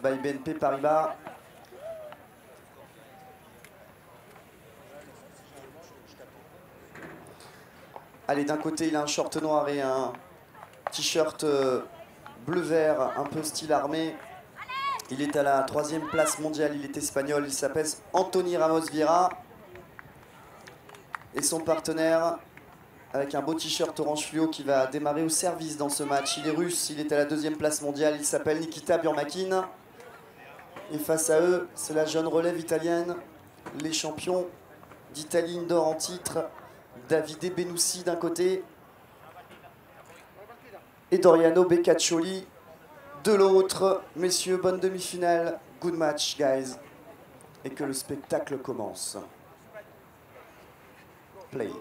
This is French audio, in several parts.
by BNP Paribas. Allez, d'un côté, il a un short noir et un t-shirt bleu-vert, un peu style armé. Il est à la 3e place mondiale, il est espagnol, il s'appelle Anthony Ramos Vieira. Et son partenaire, avec un beau t-shirt orange fluo qui va démarrer au service dans ce match. Il est russe, il est à la 2e place mondiale, il s'appelle Nikita Burmakin. Et face à eux, c'est la jeune relève italienne, les champions d'Italie indoor en titre, Davide Benussi d'un côté et Doriano Beccaccioli de l'autre. Messieurs, bonne demi-finale, good match guys, et que le spectacle commence. Play.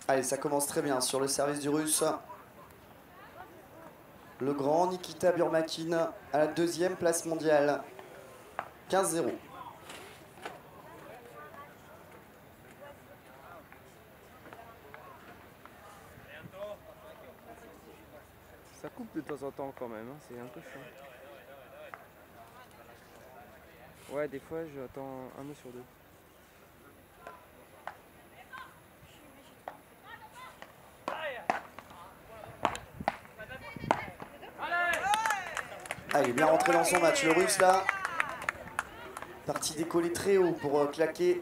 Allez, ça commence très bien sur le service du Russe. Le grand Nikita Burmakin à la 2e place mondiale. 15-0. Ça coupe de temps en temps quand même, hein. C'est un peu chiant. Ouais, des fois j'attends un mot sur deux. Ah, il est bien rentré dans son match, le Russe là. Parti décoller très haut pour claquer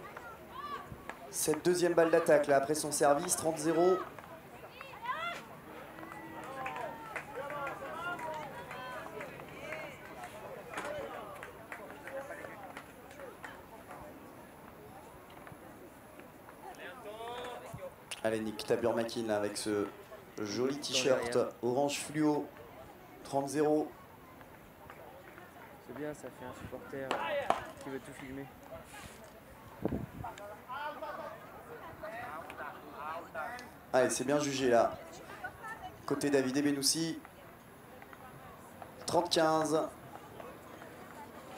cette 2e balle d'attaque là après son service. 30-0. Allez, Nikita Burmakin avec ce joli t-shirt orange fluo. 30-0. C'est bien, ça fait un supporter qui veut tout filmer. Allez, c'est bien jugé là. Côté Davide Benussi. 30-15.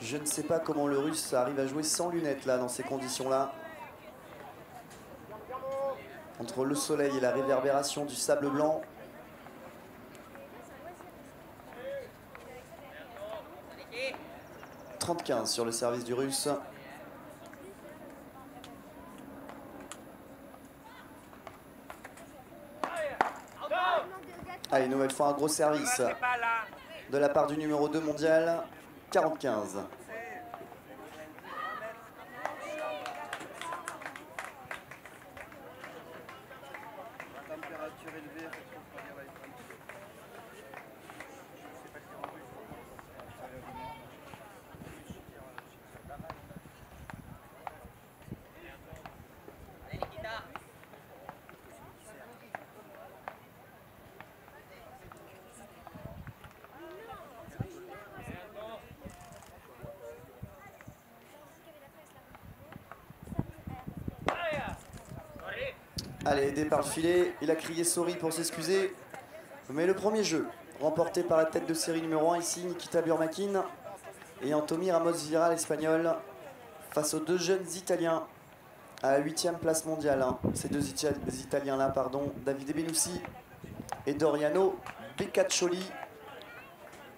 Je ne sais pas comment le Russe arrive à jouer sans lunettes là dans ces conditions-là. Entre le soleil et la réverbération du sable blanc. « 30-15 sur le service du Russe. Allez, nouvelle fois un gros service de la part du numéro 2 mondial. 40-15. Allez, aidé par le filet, il a crié sorry pour s'excuser. Mais le premier jeu, remporté par la tête de série numéro 1 ici, Nikita Burmakin et Anthony Ramos Vieira, l'espagnol, face aux deux jeunes Italiens à la 8e place mondiale. Hein. Ces deux Italiens-là, pardon, Davide Benussi et Doriano Beccaccioli.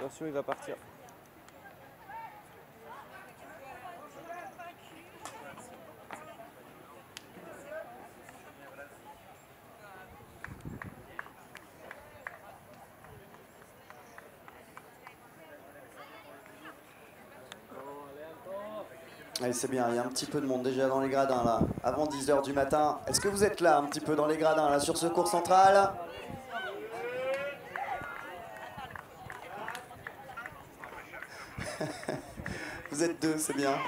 Attention, il va partir. Allez, c'est bien, il y a un petit peu de monde déjà dans les gradins là, avant 10 h du matin. Est-ce que vous êtes là un petit peu dans les gradins là, sur ce cours central? Vous êtes deux, c'est bien.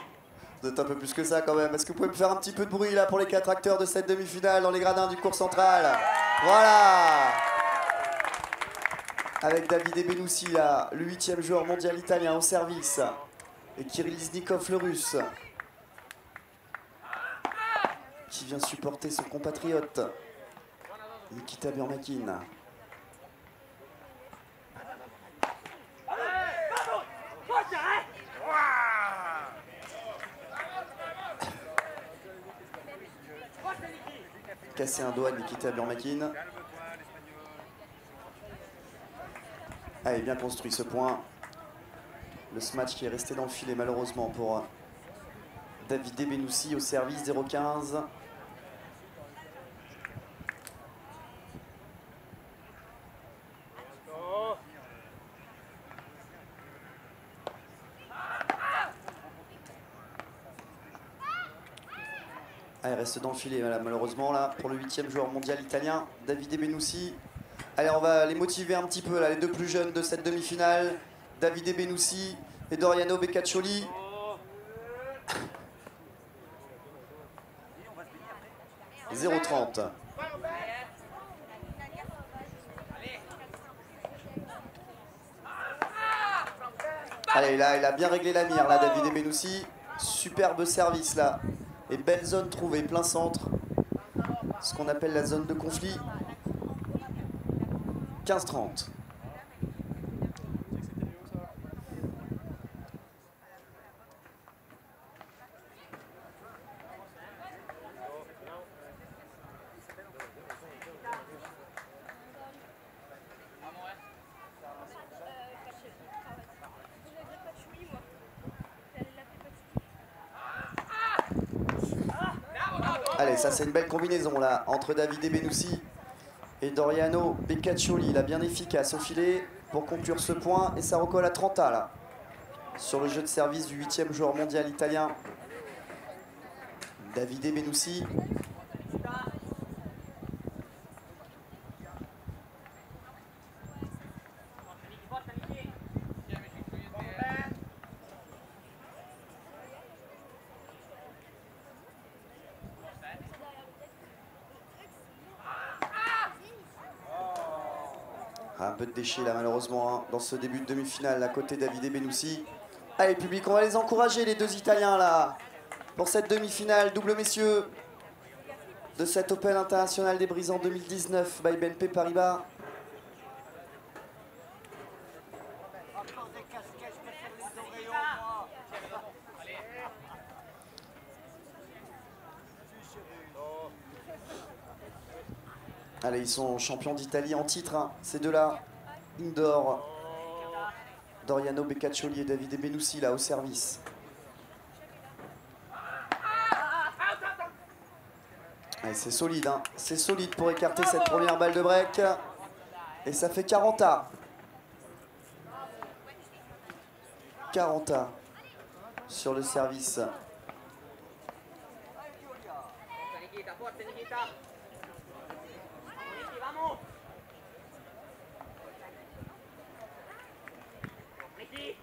Vous êtes un peu plus que ça quand même. Est-ce que vous pouvez me faire un petit peu de bruit là pour les 4 acteurs de cette demi-finale dans les gradins du cours central? Voilà! Avec Davide Benussi là, le 8e joueur mondial italien au service. Et Kirill Znikov, le russe, qui vient supporter son compatriote. Nikita Burmakin. Cassé un doigt de Nikita Burmakin. Allez, bien construit ce point. Le smash qui est resté dans le filet malheureusement pour Davide Benoussi au service 0-15. Allez, reste dans le filet malheureusement là pour le 8e joueur mondial italien, Davide Benoussi. Allez, on va les motiver un petit peu là, les deux plus jeunes de cette demi-finale, Davide Benoussi et Doriano Beccaccioli. « 0-30. Allez, là, il a bien réglé la mire, là, Davide Benoussi. Superbe service, là. Et belle zone trouvée, plein centre. Ce qu'on appelle la zone de conflit. 15-30. Allez, ça c'est une belle combinaison là entre Davide Benoussi et Doriano Beccaccioli. Là, bien efficace au filet pour conclure ce point. Et ça recolle à 30 là. Sur le jeu de service du 8e joueur mondial italien, Davide Benoussi. Un peu de déchets là malheureusement hein, dans ce début de demi-finale à côté Davide Benoussi. Allez public, on va les encourager les deux Italiens là pour cette demi-finale double messieurs de cette Open International des Brisants 2019 by BNP Paribas. Allez, ils sont champions d'Italie en titre, hein, ces deux-là. Indoor, Doriano Beccaccioli et Davide Benoussi, là, au service. C'est solide, hein. C'est solide pour écarter cette première balle de break. Et ça fait 40 à. 40 à sur le service.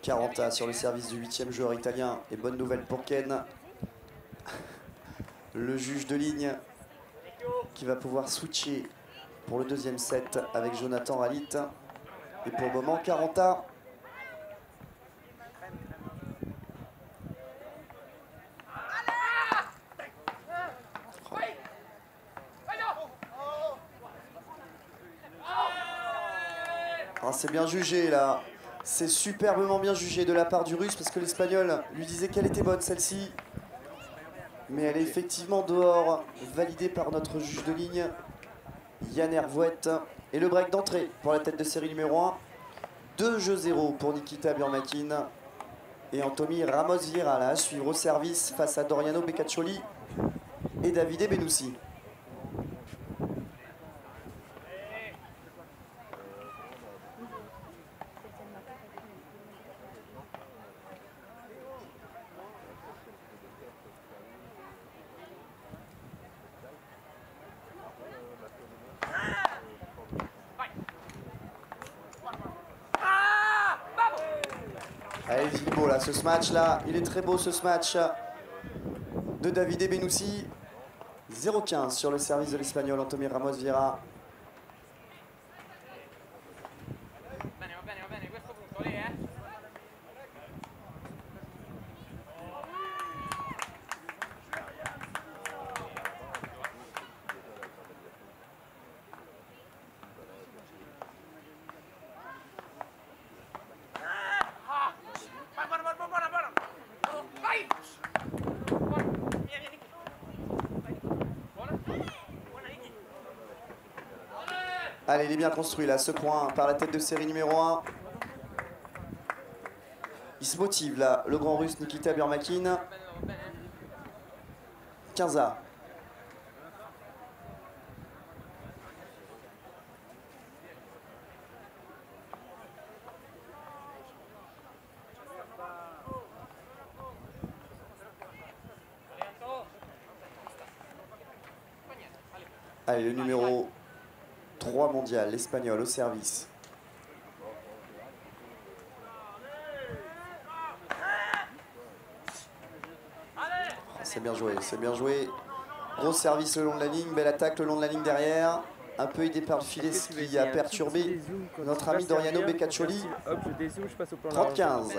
Caranta sur le service du 8e joueur italien. Et bonne nouvelle pour Ken. Le juge de ligne qui va pouvoir switcher pour le deuxième set avec Jonathan Ralit. Et pour le moment, Caranta. Ah, c'est bien jugé là. C'est superbement bien jugé de la part du Russe parce que l'Espagnol lui disait qu'elle était bonne celle-ci. Mais elle est effectivement dehors, validée par notre juge de ligne, Yann Hervouette. Et le break d'entrée pour la tête de série numéro 1. 2-0 pour Nikita Burmakin. Et Anthony Ramos Vieira là, à suivre au service face à Doriano Beccaccioli et Davide Benoussi. Allez, il est beau là, ce match là, il est très beau ce match de Davide Benoussi. 0-15 sur le service de l'Espagnol, Anthony Ramos Vieira. Allez, il est bien construit là, ce point par la tête de série numéro 1. Il se motive là, le grand russe Nikita Burmakin. 15A. Allez, le numéro 3 mondial, l'Espagnol au service. C'est bien joué, c'est bien joué. Gros service le long de la ligne, belle attaque le long de la ligne derrière. Un peu aidé par le filet, ce qui a perturbé notre ami Doriano Beccaccioli. 30-15.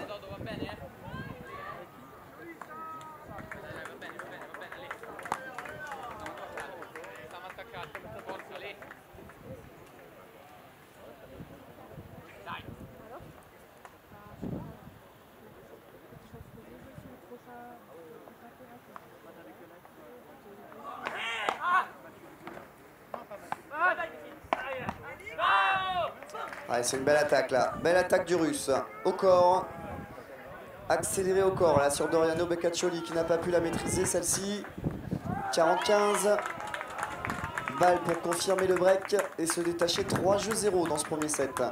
Ouais, c'est une belle attaque là, belle attaque du russe, au corps, accéléré au corps là sur Doriano Beccaccioli qui n'a pas pu la maîtriser celle-ci. 40-15, balle pour confirmer le break et se détacher 3-0 dans ce premier set.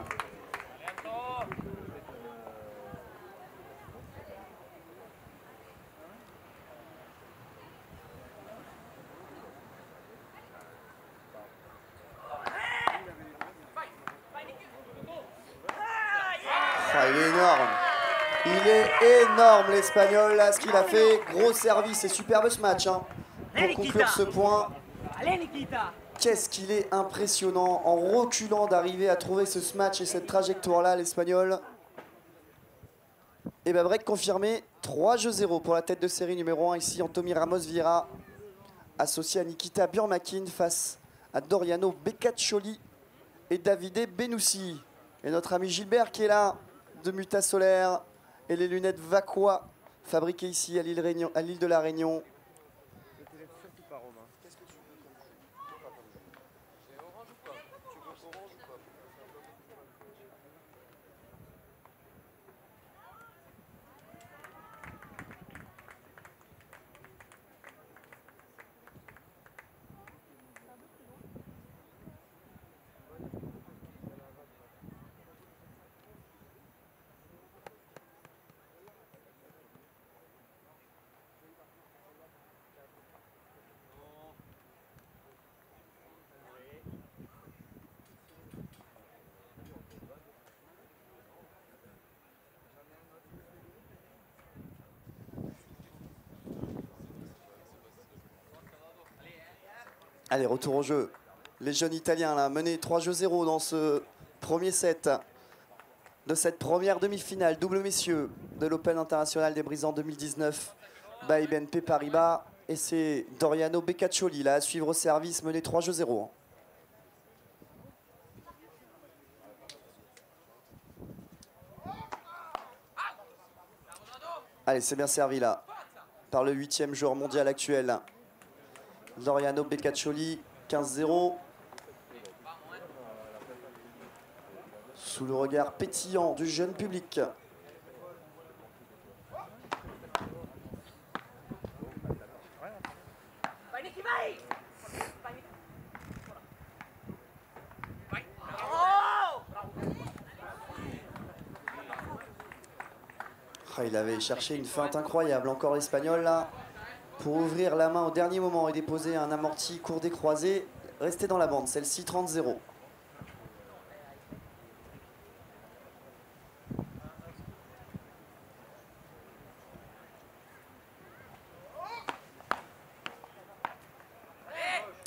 Il est énorme. Il est énorme l'Espagnol là, ce qu'il a fait. Gros service et superbe ce match hein, pour conclure ce point. Qu'est-ce qu'il est impressionnant en reculant d'arriver à trouver ce smash et cette trajectoire là l'Espagnol. Et ben break confirmé, 3-0 pour la tête de série numéro 1 ici, Anthony Ramos Vieira associé à Nikita Burmakin face à Doriano Beccaccioli et Davide Benussi. Et notre ami Gilbert qui est là, de Muta Solaire et les lunettes Vaqua fabriquées ici à l'île de la Réunion. Allez, retour au jeu. Les jeunes Italiens là, menés 3-0 dans ce premier set de cette première demi-finale double messieurs de l'Open International des Brisants 2019 by BNP Paribas. Et c'est Doriano Beccaccioli là à suivre au service, mené 3-0. Allez, c'est bien servi là par le 8e joueur mondial actuel. Doriano Beccaccioli, 15-0. Sous le regard pétillant du jeune public. Il avait cherché une feinte incroyable, encore l'Espagnol là, pour ouvrir la main au dernier moment et déposer un amorti court des croisés. Resté dans la bande, celle-ci 30-0.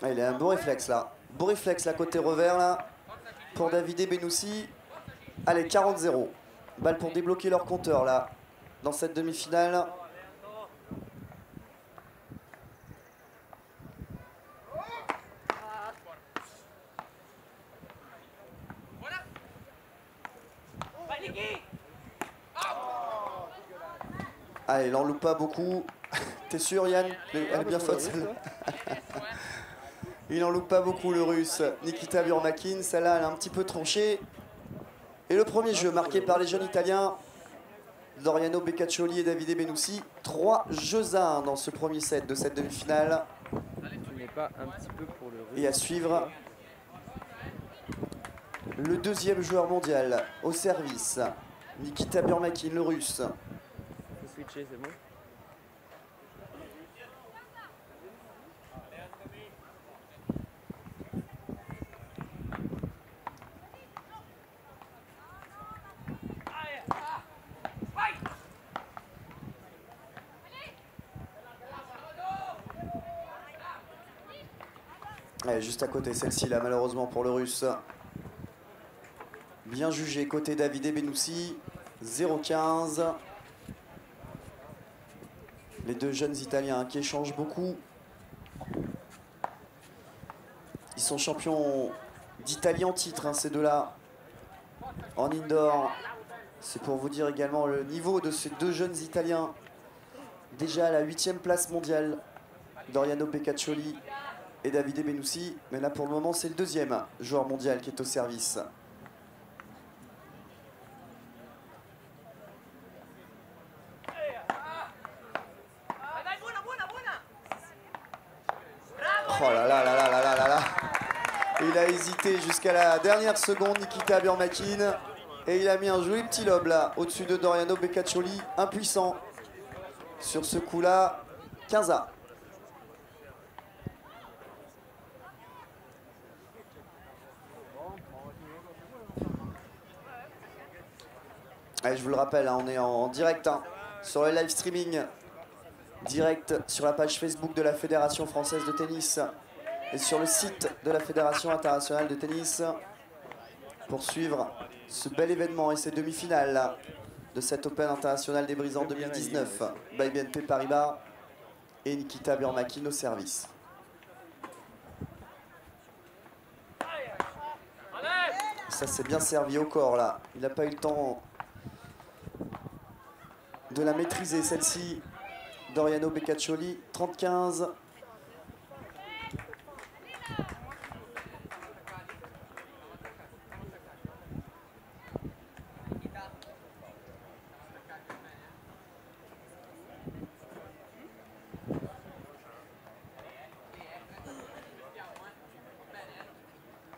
Il a un beau réflexe là. Beau réflexe là côté revers là pour Davide Benussi. Allez, 40-0. Balle pour débloquer leur compteur là dans cette demi-finale. Allez, il n'en loupe pas beaucoup. T'es sûr, Yann? Elle est bien faute celle-là. Il n'en loupe pas beaucoup le russe Nikita Burmakin. Celle-là, elle a un petit peu tranché. Et le premier jeu marqué par les jeunes italiens, Doriano Beccaccioli et Davide Benussi. 3 jeux à 1 dans ce premier set de cette demi-finale. Tu n'es pas un petit peu pour le russe. Et à suivre, le deuxième joueur mondial au service, Nikita Burmakin, le russe. Faut switcher, c'est bon. Ouais, juste à côté, celle-ci là, malheureusement pour le russe. Bien jugé côté Davide Benussi, 0-15. Les deux jeunes Italiens qui échangent beaucoup. Ils sont champions d'Italie en titre, hein, ces deux-là, en indoor. C'est pour vous dire également le niveau de ces deux jeunes Italiens. Déjà à la 8e place mondiale, Doriano Beccaccioli et Davide Benussi. Mais là, pour le moment, c'est le deuxième joueur mondial qui est au service. Oh là là là là là là là là. Il a hésité jusqu'à la dernière seconde, Nikita Burmakin. Et il a mis un joli petit lob là, au-dessus de Doriano Beccaccioli, impuissant. Sur ce coup-là, 15-A. Allez, je vous le rappelle, hein, on est en direct hein, sur le live streaming. Direct sur la page Facebook de la Fédération Française de Tennis et sur le site de la Fédération Internationale de Tennis pour suivre ce bel événement et ces demi-finales de cet Open International des Brisants 2019 by BNP Paribas et Nikita Burmakin au service. Ça c'est bien servi au corps là, il n'a pas eu le temps de la maîtriser celle-ci. Doriano Beccaccioli, 30-15.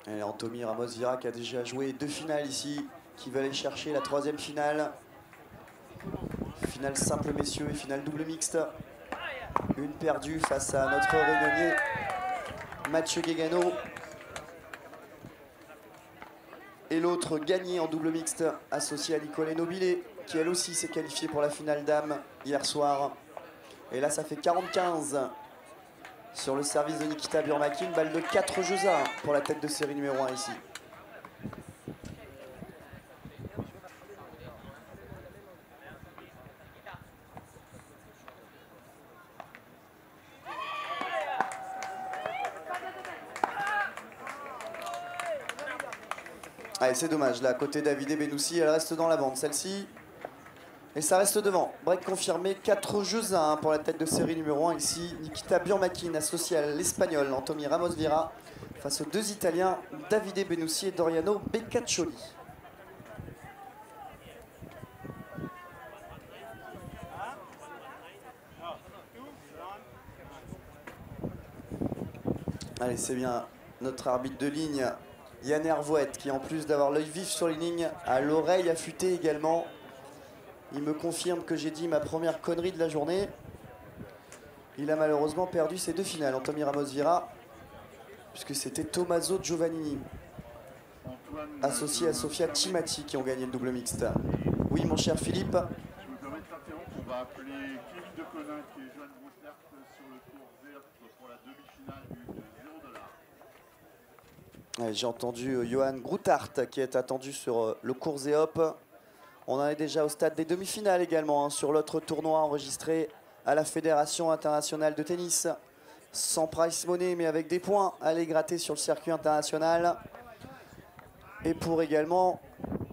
Et Anthony Ramos-Vira qui a déjà joué 2 finales ici, qui va aller chercher la 3e finale. Finale simple messieurs et finale double mixte. Une perdue face à notre réunionnais Mathieu Guégano. Et l'autre gagnée en double mixte associée à Nicole Nobilé, qui elle aussi s'est qualifiée pour la finale dames hier soir. Et là ça fait 40-15 sur le service de Nikita Burmakin. Balle de 4 jeux à 1 pour la tête de série numéro 1 ici. Allez, c'est dommage, là, côté Davide Benussi, elle reste dans la bande, celle-ci. Et ça reste devant. Break confirmé, 4 jeux à 1 pour la tête de série numéro 1 ici. Nikita Burmakin associé à l'Espagnol Anthony Ramos-Vira face aux deux Italiens, Davide Benussi et Doriano Beccaccioli. Allez, c'est bien notre arbitre de ligne, Yann Hervouette, qui en plus d'avoir l'œil vif sur les lignes, a l'oreille affûtée également. Il me confirme que j'ai dit ma première connerie de la journée. Il a malheureusement perdu ses 2 finales, Anthony Ramos-Vira, puisque c'était Tommaso Giovannini, associé à Sofia Cimatti, qui ont gagné le double mixte. Oui, mon cher Philippe. Je me permets de t'interrompre, on va appeler Kevin Deconin, qui est Johan Groutert sur le cours vert pour la demi-finale du 0 $. J'ai entendu Johan Groutart qui est attendu sur le cours Zéop. On en est déjà au stade des demi-finales également hein, sur l'autre tournoi enregistré à la Fédération Internationale de Tennis. Sans price money mais avec des points à aller gratter sur le circuit international. Et pour également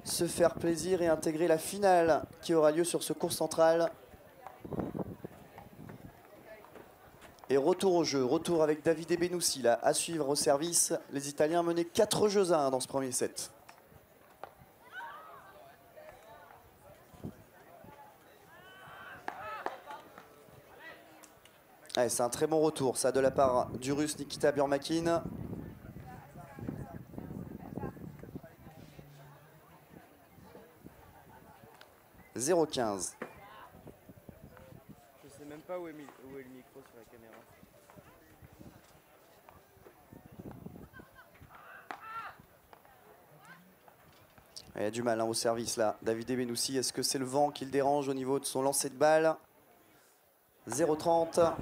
se faire plaisir et intégrer la finale qui aura lieu sur ce cours central. Et retour au jeu, retour avec Davide Benussi là, à suivre au service. Les Italiens menaient 4 jeux à 1 dans ce premier set. Ouais, c'est un très bon retour ça de la part du Russe Nikita Burmakin. « 0-15. » Je sais même pas où est le micro sur la caméra. Il y a du mal hein, au service là. Davide Benussi, est-ce que c'est le vent qui le dérange au niveau de son lancer de balle? 0-30.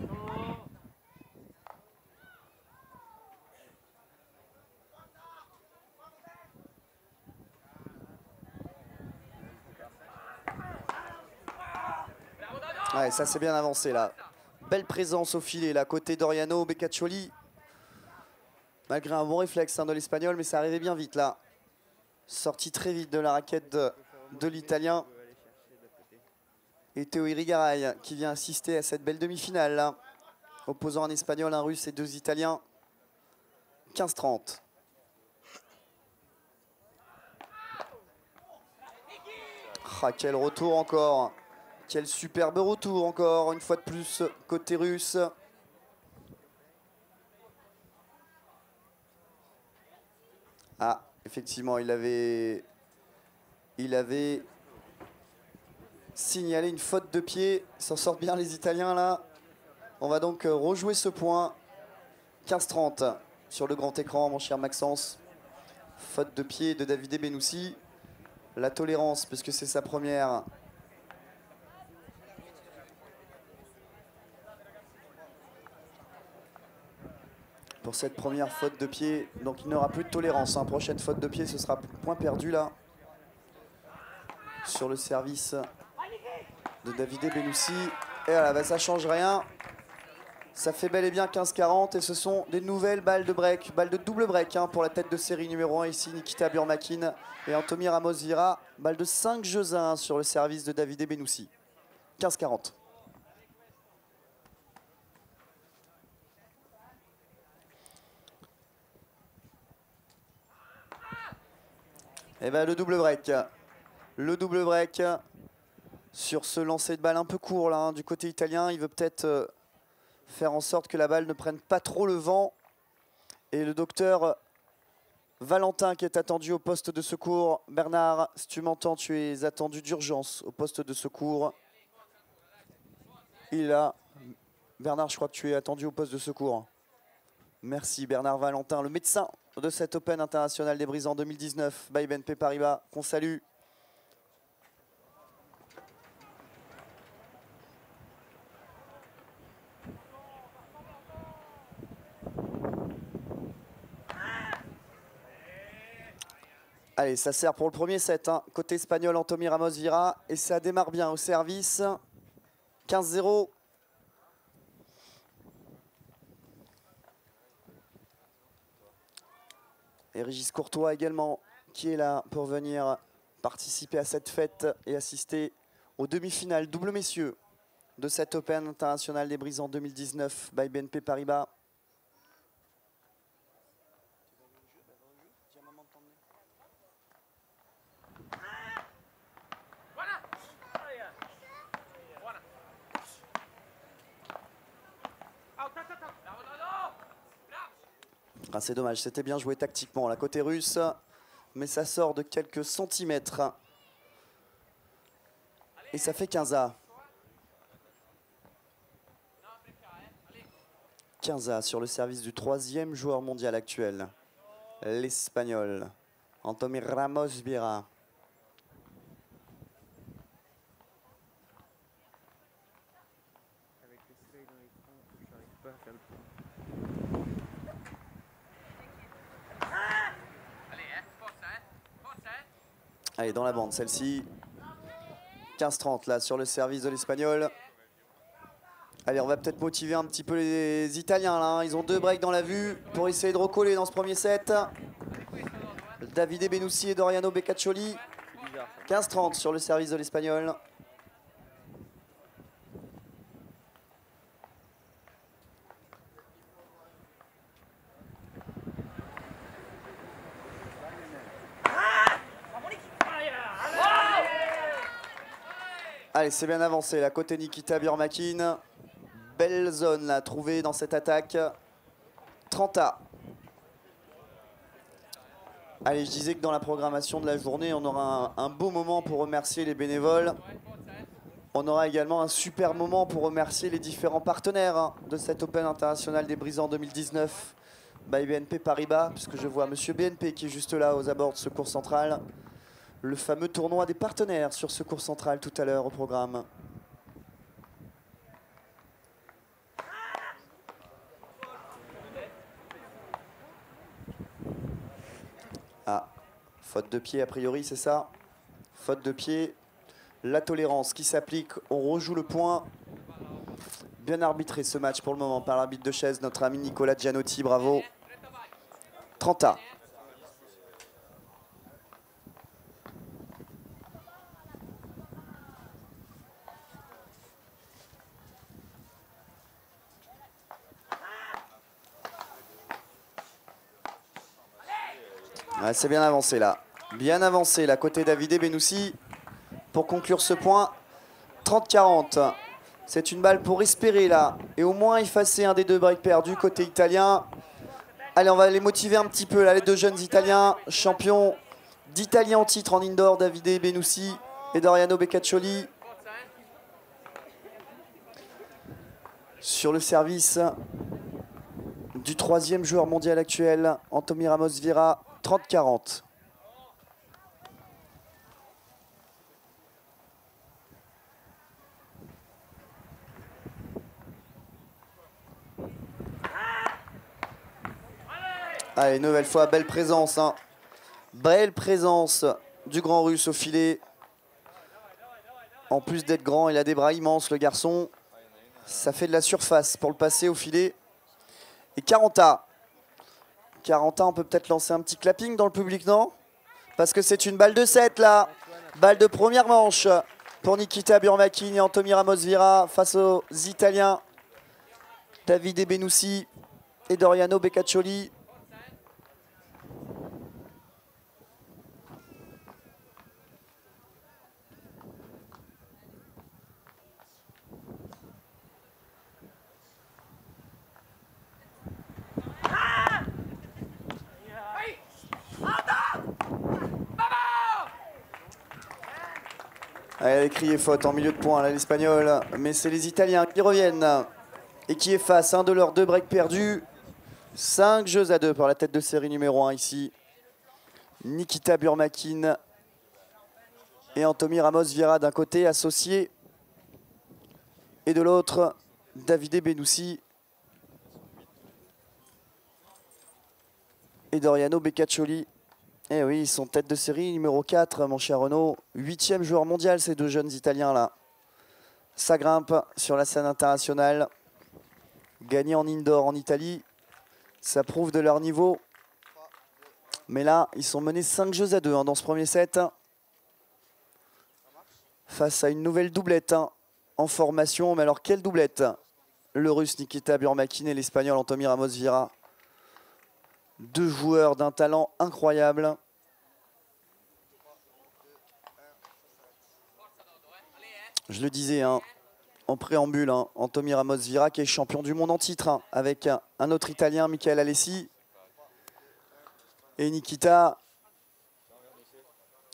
Ouais, ça s'est bien avancé là. Belle présence au filet là, côté Doriano Beccaccioli. Malgré un bon réflexe hein, de l'Espagnol, mais ça arrivait bien vite là. Sorti très vite de la raquette de l'Italien. Et Théo Irigaray qui vient assister à cette belle demi-finale là. Opposant un Espagnol, un Russe et 2 Italiens. 15-30. Ah, quel retour encore. Quel superbe retour encore, une fois de plus, côté russe. Ah, effectivement, il avait signalé une faute de pied. Ils s'en sortent bien les Italiens là. On va donc rejouer ce point. 15-30 sur le grand écran, mon cher Maxence. Faute de pied de Davide Benussi. La tolérance, puisque c'est sa première. Pour cette première faute de pied, donc il n'aura plus de tolérance. Hein. Prochaine faute de pied, ce sera point perdu là. Sur le service de Davide Benussi. Et voilà, bah, ça ne change rien. Ça fait bel et bien 15-40 et ce sont des nouvelles balles de break, balles de double break hein, pour la tête de série numéro 1 ici, Nikita Burmakin et Anthony Ramos-Vira. Balle de 5 jeux à 1 sur le service de Davide Benussi. 15-40. Et bien le double break. Le double break sur ce lancer de balle un peu court là, hein, du côté italien. Il veut peut-être faire en sorte que la balle ne prenne pas trop le vent. Et le docteur Valentin qui est attendu au poste de secours. Bernard, si tu m'entends, tu es attendu d'urgence au poste de secours. Il est là. Bernard, je crois que tu es attendu au poste de secours. Merci Bernard Valentin, le médecin de cet Open international des Brisants 2019 by BNP Paribas, qu'on salue. Allez, ça sert pour le premier set. Hein. Côté espagnol, Anthony Ramos-Vira. Et ça démarre bien au service. 15-0. Et Régis Courtois également, qui est là pour venir participer à cette fête et assister aux demi-finales double messieurs de cet Open international des Brisants 2019 by BNP Paribas. Ah, c'est dommage, c'était bien joué tactiquement la côté russe, mais ça sort de quelques centimètres. Et ça fait 15-A. 15-A sur le service du 3e joueur mondial actuel, l'Espagnol, Anthony Ramos-Vira. Avec le soleil dans l'écran, je n'arrive pas à faire le point. Allez, dans la bande, celle-ci. 15-30 là sur le service de l'Espagnol. Allez, on va peut-être motiver un petit peu les Italiens là. Hein. Ils ont 2 breaks dans la vue pour essayer de recoller dans ce premier set. Davide Benussi et Doriano Beccaccioli. 15-30 sur le service de l'Espagnol. Allez, c'est bien avancé. La côté Nikita Burmakin. Belle zone là, trouvée dans cette attaque. 30A. Allez, je disais que dans la programmation de la journée, on aura un beau moment pour remercier les bénévoles. On aura également un super moment pour remercier les différents partenaires de cet Open international des brisants 2019 by BNP Paribas, puisque je vois Monsieur BNP qui est juste là aux abords de ce cours central. Le fameux tournoi des partenaires sur ce cours central tout à l'heure au programme. Ah, faute de pied a priori, c'est ça? Faute de pied. La tolérance qui s'applique, on rejoue le point. Bien arbitré ce match pour le moment par l'arbitre de chaise, notre ami Nicolas Gianotti, bravo. 30A. Ouais, c'est bien avancé là. Bien avancé là, côté Davide Benoussi. Pour conclure ce point, 30-40. C'est une balle pour espérer là. Et au moins effacer un des deux breaks perdus côté italien. Allez, on va les motiver un petit peu là, les deux jeunes italiens. Champions d'Italie en titre en indoor, Davide Benoussi et Doriano Beccaccioli. Sur le service du troisième joueur mondial actuel, Anthony Ramos Vieira, 30-40. Allez, nouvelle fois, belle présence. Hein. Belle présence du grand russe au filet. En plus d'être grand, il a des bras immenses, le garçon. Ça fait de la surface pour le passer au filet. Et 40A. 40A, on peut peut-être lancer un petit clapping dans le public, non? Parce que c'est une balle de 7 là. Balle de première manche pour Nikita Burmakin et Anthony Ramos Vieira face aux Italiens Davide Benoussi et Doriano Beccaccioli. Elle a crié faute en milieu de point, là, l'Espagnol. Mais c'est les Italiens qui reviennent et qui effacent un de leurs deux breaks perdus. 5 jeux à 2 par la tête de série numéro 1 ici. Nikita Burmakin et Anthony Ramos Vieira d'un côté, associé. Et de l'autre, Davide Benoussi et Doriano Beccaccioli. Eh oui, ils sont tête de série numéro 4, mon cher Renaud. 8e joueur mondial, ces deux jeunes Italiens-là. Ça grimpe sur la scène internationale. Gagné en indoor en Italie, ça prouve de leur niveau. Mais là, ils sont menés 5 jeux à 2 hein, dans ce premier set. Face à une nouvelle doublette hein, en formation. Mais alors, quelle doublette? Le russe Nikita Burmakin et l'Espagnol Anthony Ramos Vieira. Deux joueurs d'un talent incroyable. Je le disais hein, en préambule, hein, Anthony Ramos Vieira qui est champion du monde en titre hein, avec un autre Italien, Michael Alessi. Et Nikita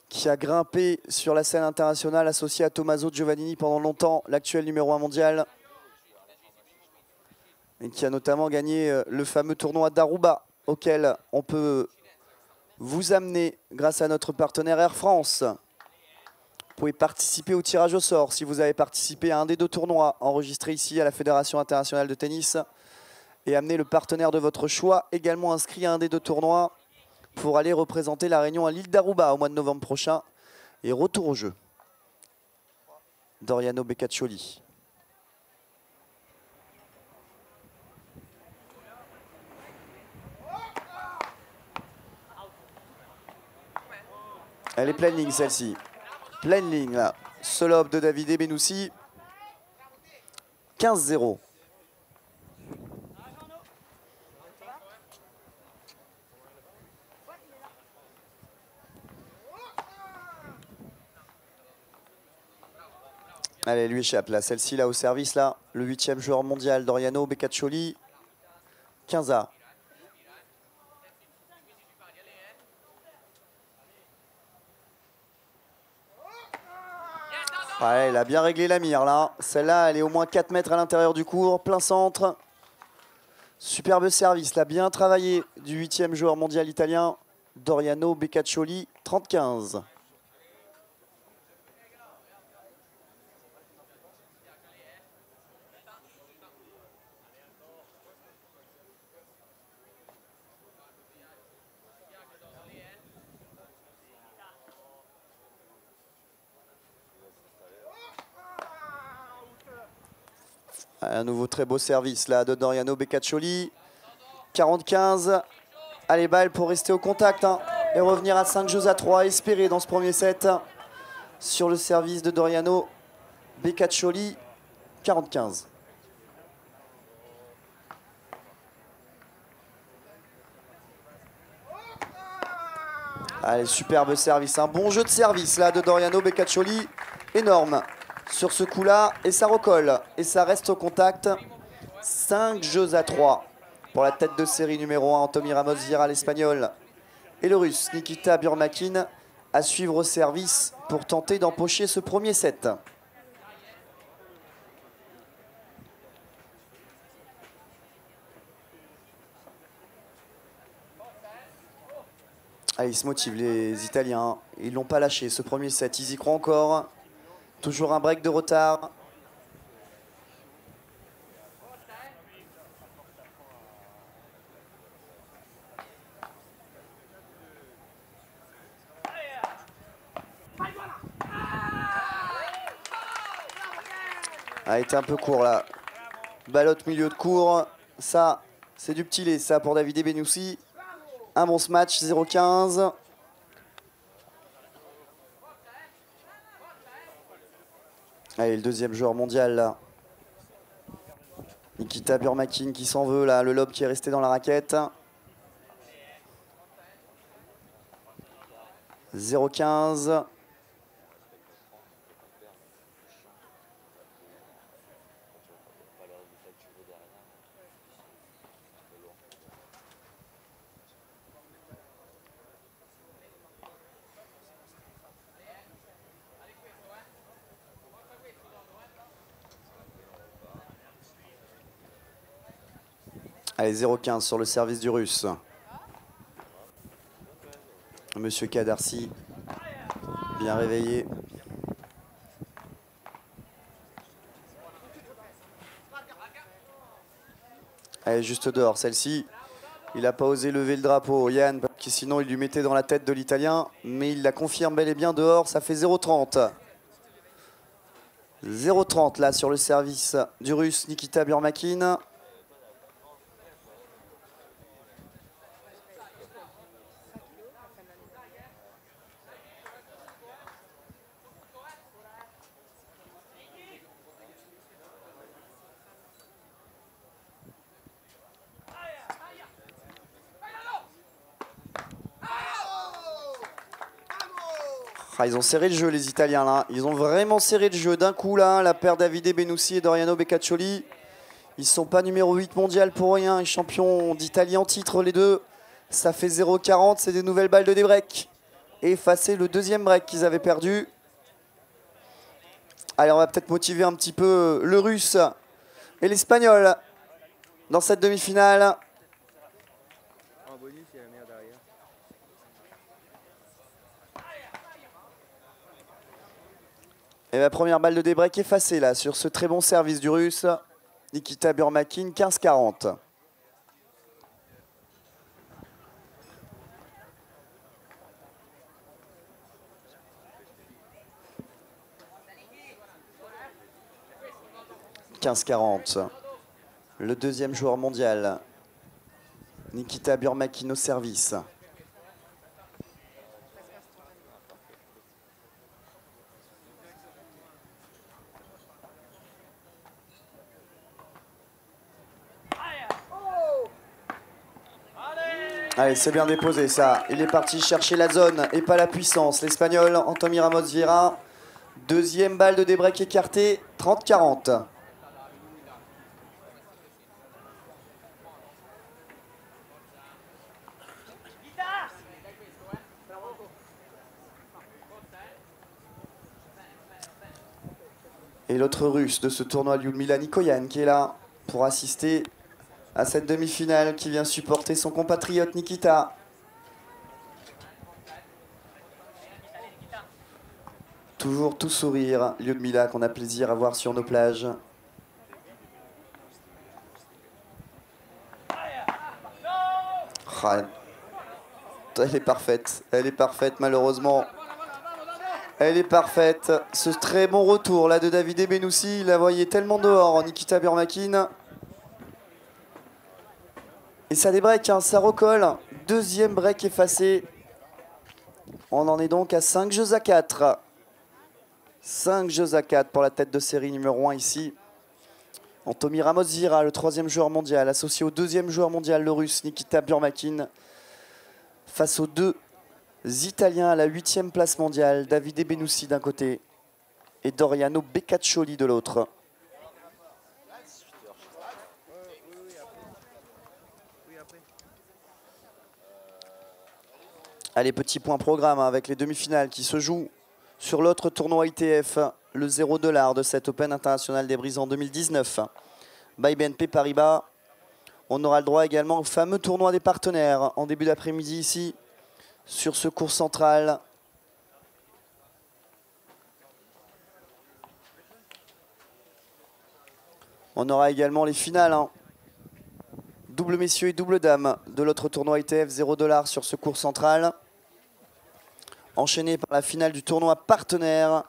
qui a grimpé sur la scène internationale associé à Tommaso Giovannini pendant longtemps, l'actuel numéro 1 mondial. Et qui a notamment gagné le fameux tournoi d'Aruba auquel on peut vous amener grâce à notre partenaire Air France. Vous pouvez participer au tirage au sort si vous avez participé à un des deux tournois enregistrés ici à la Fédération internationale de tennis et amener le partenaire de votre choix également inscrit à un des deux tournois pour aller représenter la Réunion à l'île d'Aruba au mois de novembre prochain. Et retour au jeu. Doriano Beccaccioli. Elle est pleine ligne celle-ci. Pleine ligne là. Seul de Davide Benoussi. 15-0. Allez, lui échappe là. Celle-ci là au service là. Le 8e joueur mondial, Doriano Beccaccioli. 15A. Ouais, il a bien réglé la mire là. Celle-là, elle est au moins 4 mètres à l'intérieur du court, plein centre. Superbe service, là, bien travaillé du 8e joueur mondial italien, Doriano Beccaccioli, 30-15. Un nouveau très beau service là de Doriano Beccaccioli. 40-15. Allez, balle pour rester au contact hein, et revenir à 5-3. Espérer dans ce premier set sur le service de Doriano Beccaccioli. 40-15. Allez, superbe service. Un bon jeu de service là de Doriano Beccaccioli. Énorme. Sur ce coup-là, et ça recolle, et ça reste au contact. 5-3 pour la tête de série numéro 1, Anthony Ramos Vieira, l'Espagnol. Et le Russe, Nikita Burmakin, à suivre au service pour tenter d'empocher ce premier set. Allez, ils se motivent, les Italiens. Ils ne l'ont pas lâché, ce premier set. Ils y croient encore. Toujours un break de retard. A été un peu court là. Ballotte milieu de court. Ça, c'est du petit lait ça pour Davide Benussi. Un bon match, 0-15. Allez, le deuxième joueur mondial là. Nikita Burmakin qui s'en veut là, le lob qui est resté dans la raquette. 0-15. Allez, 0-15 sur le service du Russe. Monsieur Kadarsi, bien réveillé. Allez, juste dehors, celle-ci. Il n'a pas osé lever le drapeau, Yann, parce que sinon il lui mettait dans la tête de l'Italien. Mais il la confirme bel et bien dehors, ça fait 0-30. 0-30 là sur le service du Russe, Nikita Burmakin. Ah, ils ont serré le jeu les Italiens là, ils ont vraiment serré le jeu d'un coup là, la paire Davide Benussi et Doriano Beccaccioli. Ils ne sont pas numéro 8 mondial pour rien, et champions d'Italie en titre les deux. Ça fait 0-40, c'est des nouvelles balles de débreak. Et effacer le deuxième break qu'ils avaient perdu. Allez, on va peut-être motiver un petit peu le Russe et l'Espagnol dans cette demi-finale. En bonus, il y a la merde derrière. Et la première balle de débreak effacée là sur ce très bon service du Russe. Nikita Burmakin, 15-40. Le deuxième joueur mondial, Nikita Burmakin au service. Allez, c'est bien déposé ça. Il est parti chercher la zone et pas la puissance. L'Espagnol, Anthony Ramos Vieira, Deuxième balle de débreak écarté, 30-40. Et l'autre russe de ce tournoi, Lyudmila Nikoyan, qui est là pour assister à cette demi-finale, qui vient supporter son compatriote Nikita. Toujours tout sourire, Lyudmila, qu'on a plaisir à voir sur nos plages. Ah, elle est parfaite malheureusement. Elle est parfaite. Ce très bon retour là de Davide Bennoussi, il la voyait tellement dehors, Nikita Burmakin. Et ça débreak, hein, ça recolle. Deuxième break effacé. On en est donc à 5 jeux à 4. 5 jeux à 4 pour la tête de série numéro 1 ici. Anthony Ramos-Vira, le troisième joueur mondial, associé au deuxième joueur mondial, le russe Nikita Burmakin, face aux deux Italiens à la 8e place mondiale, Davide Bennoussi d'un côté et Doriano Beccaccioli de l'autre. Allez, petit point programme avec les demi-finales qui se jouent sur l'autre tournoi ITF, le $0 de cet Open international des Brisants 2019 by BNP Paribas. On aura le droit également au fameux tournoi des partenaires en début d'après-midi ici sur ce court central. On aura également les finales, hein. Double messieurs et double dames de l'autre tournoi ITF $0 sur ce court central. Enchaîné par la finale du tournoi partenaire.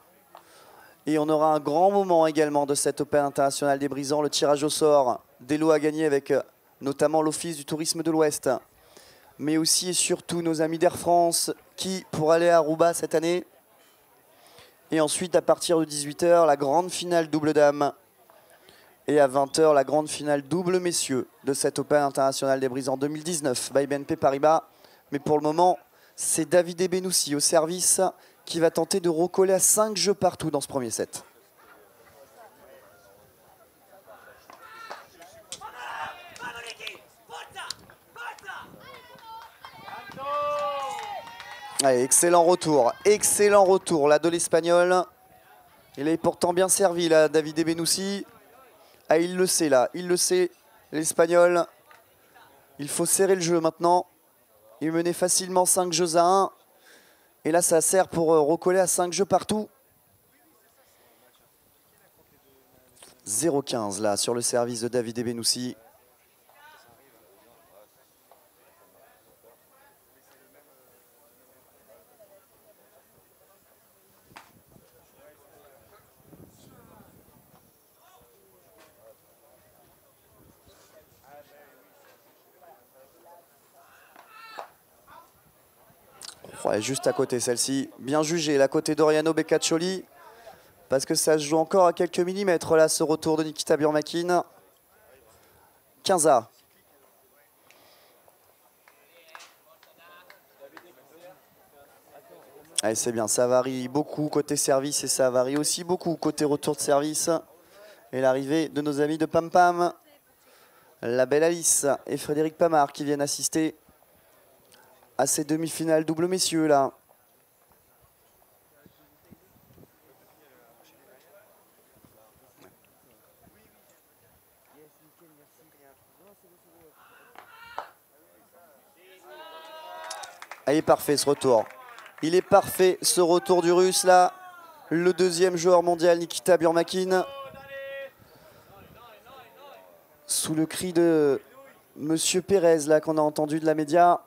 Et on aura un grand moment également de cet Open international des Brisants, le tirage au sort des lots à gagner avec notamment l'Office du tourisme de l'Ouest, mais aussi et surtout nos amis d'Air France qui, pour aller à Aruba cette année. Et ensuite, à partir de 18 h, la grande finale double dames. Et à 20 h, la grande finale double messieurs de cet Open international des Brisants 2019 by BNP Paribas. Mais pour le moment, c'est Davide Bennoussi au service qui va tenter de recoller à 5 jeux partout dans ce premier set. Allez, excellent retour là de l'Espagnol. Il est pourtant bien servi là, Davide Bennoussi. Ah, il le sait là, il le sait, l'Espagnol. Il faut serrer le jeu maintenant. Il menait facilement 5 jeux à 1. Et là, ça sert pour recoller à 5 jeux partout. 0-15 là sur le service de Davide Bennoussi. Ouais, juste à côté celle-ci, bien jugée, la côté Doriano Beccaccioli, parce que ça se joue encore à quelques millimètres là, ce retour de Nikita Burmakin. 15A. Allez, c'est bien, ça varie beaucoup côté service et ça varie aussi beaucoup côté retour de service. Et l'arrivée de nos amis de Pam Pam, la belle Alice et Frédéric Pamard qui viennent assister à ces demi-finales double messieurs là. Ah, il est parfait ce retour. Il est parfait ce retour du russe là. Le deuxième joueur mondial Nikita Burmakin. Sous le cri de Monsieur Pérez là qu'on a entendu de la média.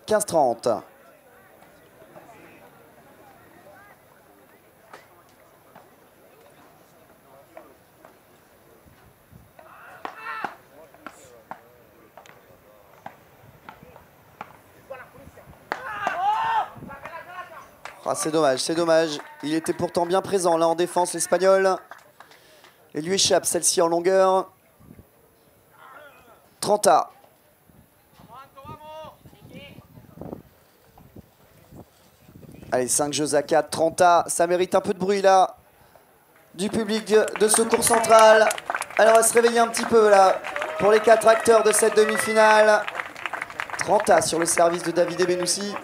15-30. Ah, c'est dommage, c'est dommage. Il était pourtant bien présent là en défense, l'Espagnol. Et lui échappe celle-ci en longueur. 30A. Allez, 5 jeux à 4, 30A, ça mérite un peu de bruit là, du public de Secours Central. Alors on va se réveiller un petit peu là, pour les 4 acteurs de cette demi-finale. 30A sur le service de David Benoussi.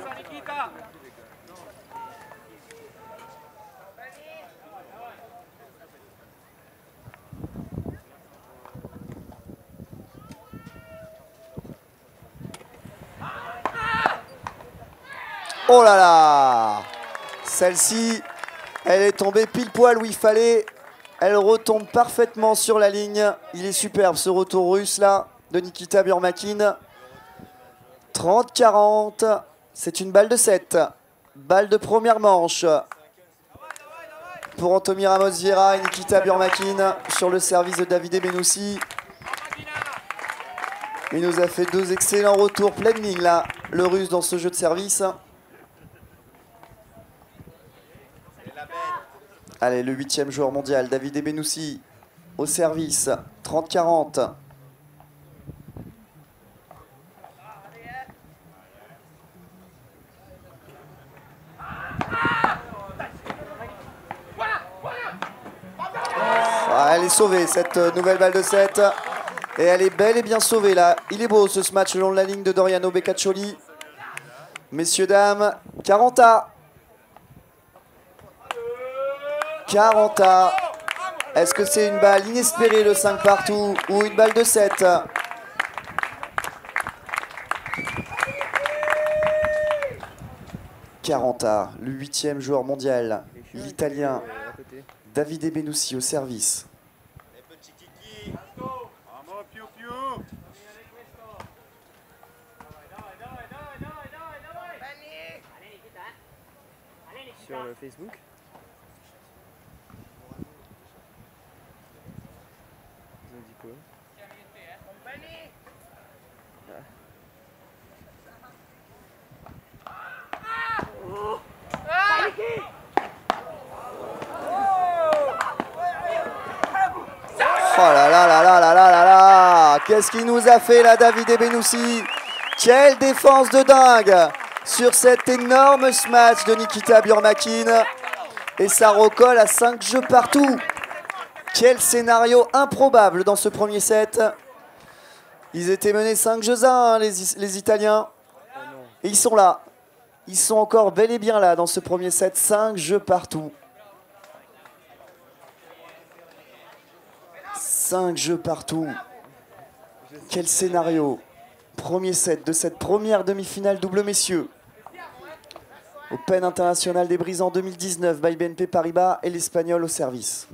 Oh là là! Celle-ci, elle est tombée pile poil où il fallait. Elle retombe parfaitement sur la ligne. Il est superbe ce retour russe là de Nikita Burmakin. 30-40. C'est une balle de 7. Balle de première manche. Pour Anthony Ramos Vieira et Nikita Burmakin sur le service de David Benoussi. Il nous a fait 2 excellents retours pleine ligne là, le russe dans ce jeu de service. Allez, le 8e joueur mondial, David Benoussi, au service, 30-40. Ah, elle est sauvée, cette nouvelle balle de 7. Et elle est bel et bien sauvée, là. Il est beau, ce match le long de la ligne de Doriano Beccaccioli. Messieurs, dames, 40A. 40A. Est-ce que c'est une balle inespérée, le 5 partout, ou une balle de 7? A, le 8e joueur mondial, l'Italien Davide Benoussi au service. Sur le Facebook. Ils ont dit quoi? Oh là là là là là là là là! Qu'est-ce qu'il nous a fait là, Davide Benoussi? Quelle défense de dingue sur cet énorme smash de Nikita Burmakin. Et ça recolle à 5 jeux partout. Quel scénario improbable dans ce premier set. Ils étaient menés 5 jeux à 1, les Italiens. Et ils sont là. Ils sont encore bel et bien là dans ce premier set. 5 jeux partout. 5 jeux partout. Quel scénario. Premier set de cette première demi-finale double messieurs. Open International des Brisants 2019 by BNP Paribas et l'Espagnol au service.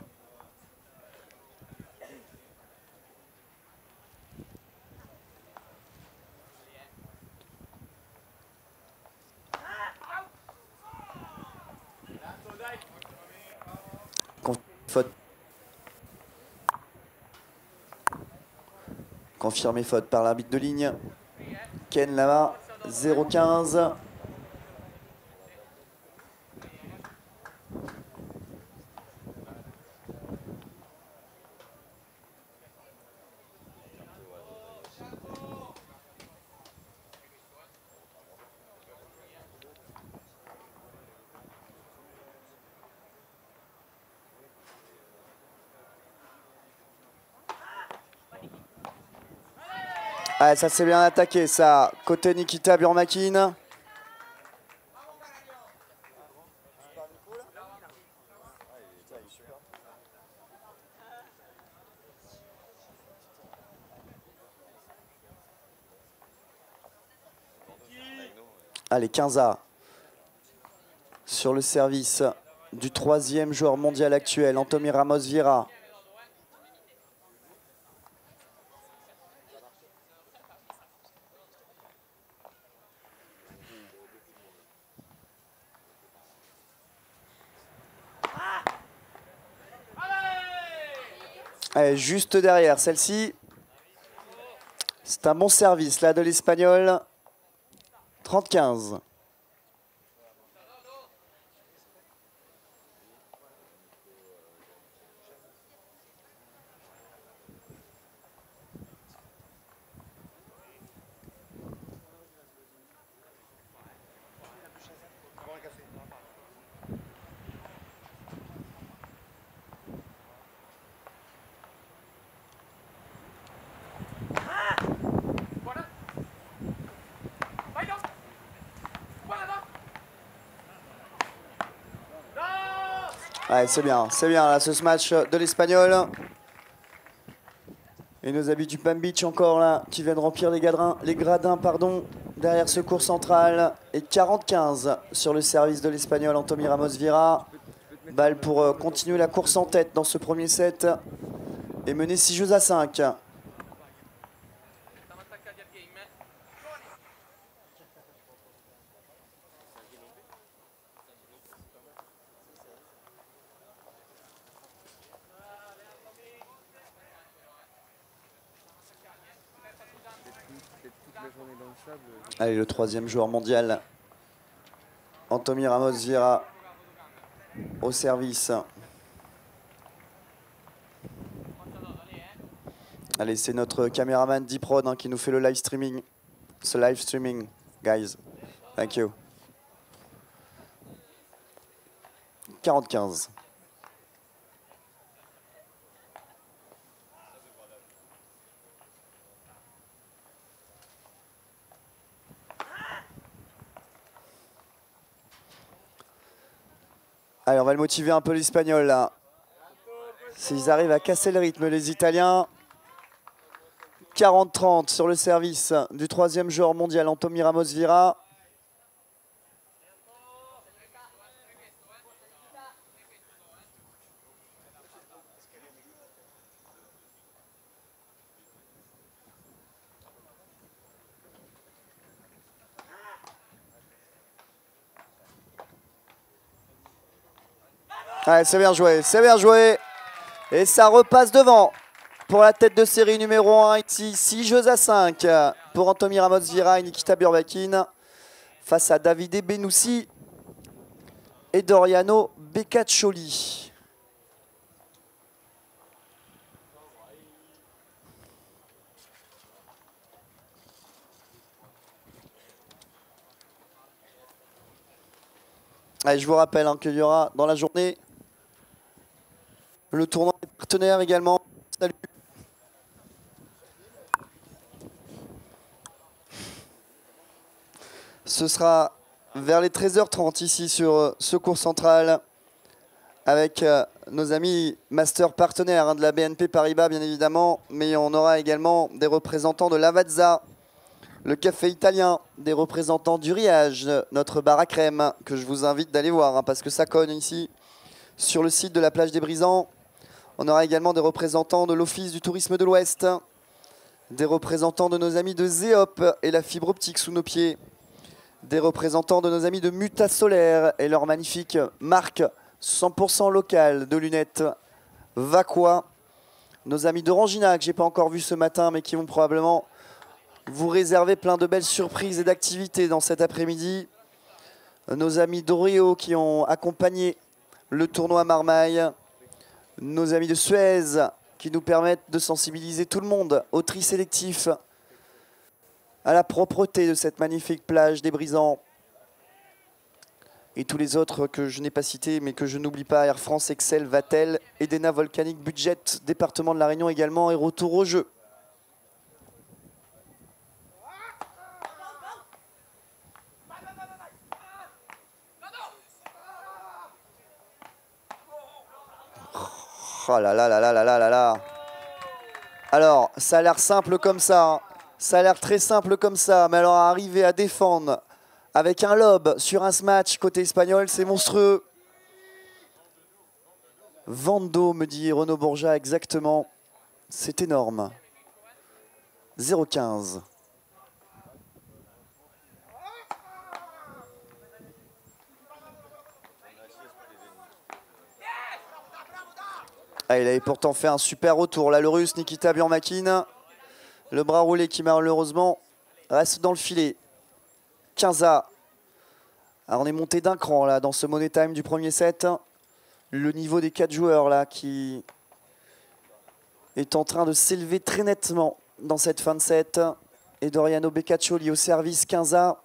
Faute. Confirmé faute par l'arbitre de ligne. Ken Lama, 0-15. Ah, ça s'est bien attaqué, ça. Côté Nikita Burmakin. Allez, 15A. Sur le service du 3e joueur mondial actuel, Anthony Ramos Vieira. Allez, juste derrière celle-ci. C'est un bon service là de l'Espagnol. 30-15. Ouais, c'est bien là, ce match de l'Espagnol. Et nos amis du Palm Beach encore là, qui viennent remplir les gradins pardon, derrière ce court central. Et 40-15 sur le service de l'Espagnol, Anthony Ramos Vieira. Balle pour continuer la course en tête dans ce premier set et mener 6-5. Allez, le troisième joueur mondial, Anthony Ramos Vieira, au service. Allez, c'est notre caméraman Diprod hein, qui nous fait le live streaming. Ce live streaming, guys. Thank you. 40-15. Allez, on va le motiver un peu l'Espagnol là. S'ils arrivent à casser le rythme, les Italiens. 40-30 sur le service du troisième joueur mondial, Anthony Ramos Vieira. Ouais, c'est bien joué, c'est bien joué. Et ça repasse devant pour la tête de série numéro 1 ici. 6-5 pour Anthony Ramos Vieira et Nikita Burbakin face à Davide Benoussi et Doriano Beccaccioli. Allez, je vous rappelle hein, qu'il y aura dans la journée le tournoi des partenaires également. Salut. Ce sera vers les 13h30 ici sur ce cours central avec nos amis master partenaires hein, de la BNP Paribas bien évidemment, mais on aura également des représentants de Lavazza, le café italien, des représentants du Riage, notre bar à crème que je vous invite d'aller voir hein, parce que ça cogne ici sur le site de la plage des Brisants. On aura également des représentants de l'Office du tourisme de l'Ouest, des représentants de nos amis de Zeop et la fibre optique sous nos pieds, des représentants de nos amis de Muta Solaire et leur magnifique marque 100% locale de lunettes Vaqua, nos amis d'Orangina que j'ai pas encore vu ce matin mais qui vont probablement vous réserver plein de belles surprises et d'activités dans cet après-midi, nos amis d'Oreo qui ont accompagné le tournoi Marmaille, nos amis de Suez qui nous permettent de sensibiliser tout le monde au tri sélectif, à la propreté de cette magnifique plage des Brisants et tous les autres que je n'ai pas cités mais que je n'oublie pas, Air France, Excel, Vatel, Edena Volcanic, Budget, département de la Réunion également et retour au jeu. Oh là là là là là là là là. Alors, ça a l'air simple comme ça. Hein. Ça a l'air très simple comme ça. Mais alors, arriver à défendre avec un lob sur un smash côté espagnol, c'est monstrueux. Vando, me dit Renaud Bourgeat, exactement. C'est énorme. 0-15. Ah, il avait pourtant fait un super retour. Là, le russe Nikita Burbakin. Le bras roulé qui malheureusement reste dans le filet. 15A. Alors, on est monté d'un cran là dans ce Money Time du premier set. Le niveau des 4 joueurs là qui est en train de s'élever très nettement dans cette fin de set. Et Doriano Beccaccioli au service 15A.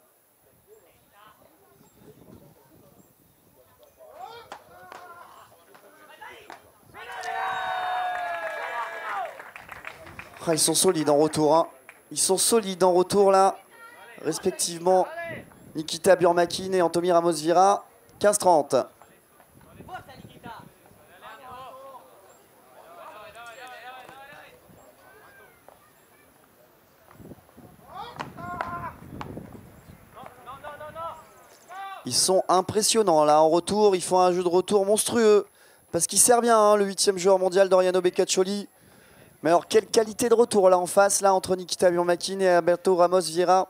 Ah, ils sont solides en retour. Hein. Ils sont solides en retour là. Respectivement Nikita Burbakin et Anthony Ramos Vieira. 15-30. Ils sont impressionnants là en retour. Ils font un jeu de retour monstrueux. Parce qu'il sert bien, hein, le 8e joueur mondial Doriano Beccaccioli. Mais alors, quelle qualité de retour là en face, là, entre Nikita Burmakin et Alberto Ramos Vieira.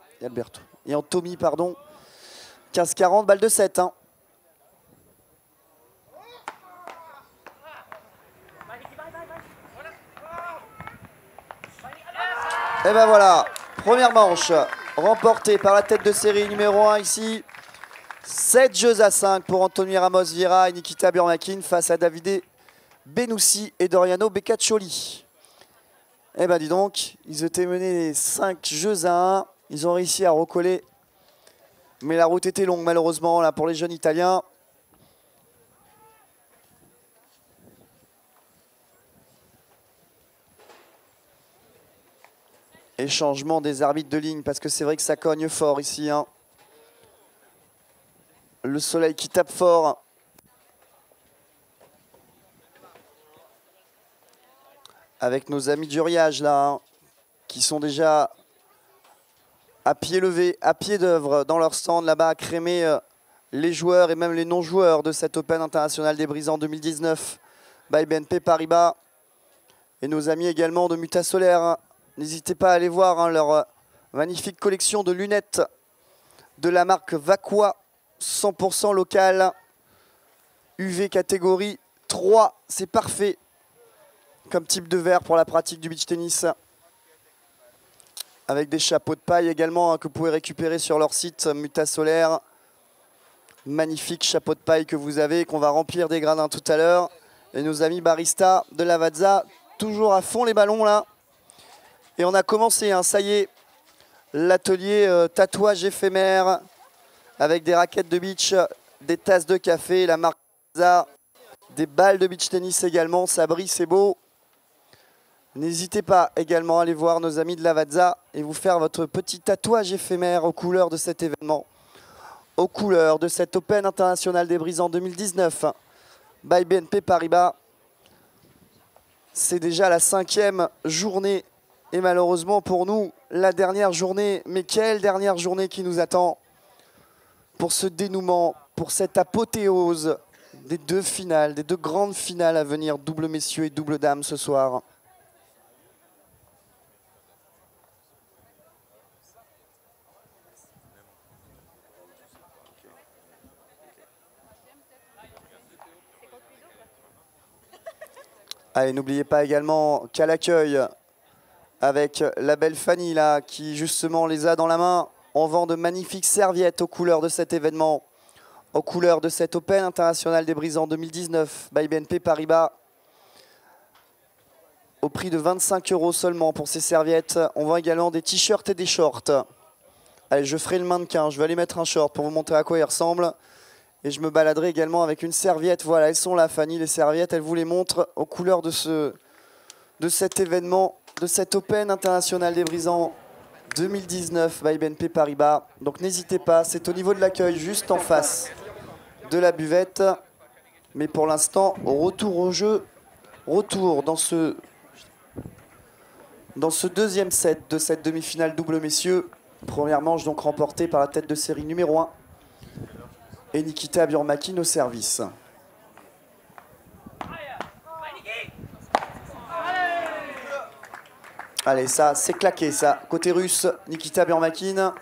Et Anthony, pardon. 15-40, balle de 7. Hein. Et ben voilà, première manche remportée par la tête de série numéro 1 ici. 7 jeux à 5 pour Anthony Ramos Vieira et Nikita Burmakin face à Davide Benoussi et Doriano Beccaccioli. Eh ben dis donc, ils étaient menés 5 jeux à 1. Ils ont réussi à recoller. Mais la route était longue malheureusement là pour les jeunes Italiens. Et changement des arbitres de ligne parce que c'est vrai que ça cogne fort ici. Hein. Le soleil qui tape fort. Avec nos amis du Riage là, hein, qui sont déjà à pied levé, à pied d'œuvre dans leur stand là-bas à crémer les joueurs et même les non-joueurs de cet Open international des Brisants 2019 by BNP Paribas. Et nos amis également de Muta Solaire. Hein. N'hésitez pas à aller voir hein, leur magnifique collection de lunettes de la marque Vaqua, 100% locale, UV catégorie 3, c'est parfait comme type de verre pour la pratique du beach tennis. Avec des chapeaux de paille également hein, que vous pouvez récupérer sur leur site Muta Solaire. Magnifique chapeau de paille que vous avez, qu'on va remplir des gradins tout à l'heure. Et nos amis baristas de Lavazza, toujours à fond les ballons là. Et on a commencé, hein, ça y est, l'atelier tatouage éphémère avec des raquettes de beach, des tasses de café, la marque Lavazza, des balles de beach tennis également, ça brille, c'est beau. N'hésitez pas également à aller voir nos amis de Lavazza et vous faire votre petit tatouage éphémère aux couleurs de cet événement, aux couleurs de cet Open international des Brisants 2019 by BNP Paribas. C'est déjà la 5e journée et malheureusement pour nous, la dernière journée. Mais quelle dernière journée qui nous attend pour ce dénouement, pour cette apothéose des deux finales, des deux grandes finales à venir, double messieurs et double dames ce soir. Allez, n'oubliez pas également qu'à l'accueil, avec la belle Fanny là, qui justement les a dans la main, on vend de magnifiques serviettes aux couleurs de cet événement, aux couleurs de cet Open international des Brisants 2019 by BNP Paribas. Au prix de 25 € seulement pour ces serviettes. On vend également des t-shirts et des shorts. Allez, je ferai le mannequin, je vais aller mettre un short pour vous montrer à quoi il ressemble. Et je me baladerai également avec une serviette. Voilà, elles sont là, Fanny, les serviettes. Elle vous les montre aux couleurs de cet événement, de cet Open international des Brisants 2019 by BNP Paribas. Donc n'hésitez pas, c'est au niveau de l'accueil, juste en face de la buvette. Mais pour l'instant, retour au jeu. Retour dans ce deuxième set de cette demi-finale double messieurs. Première manche donc remportée par la tête de série numéro 1. Et Nikita Burmakin au service. Allez, ça, c'est claqué, ça. Côté russe, Nikita Burmakin.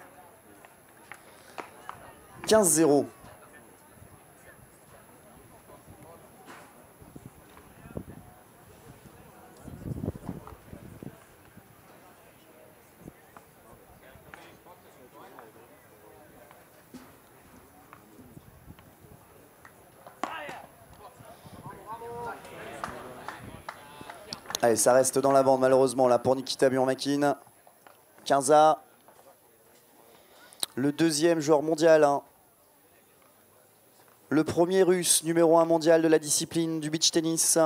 15-0. Allez, ça reste dans la bande malheureusement là pour Nikita Burmakin. 15-A. Le deuxième joueur mondial. Hein. Le premier russe, numéro 1 mondial de la discipline du beach tennis.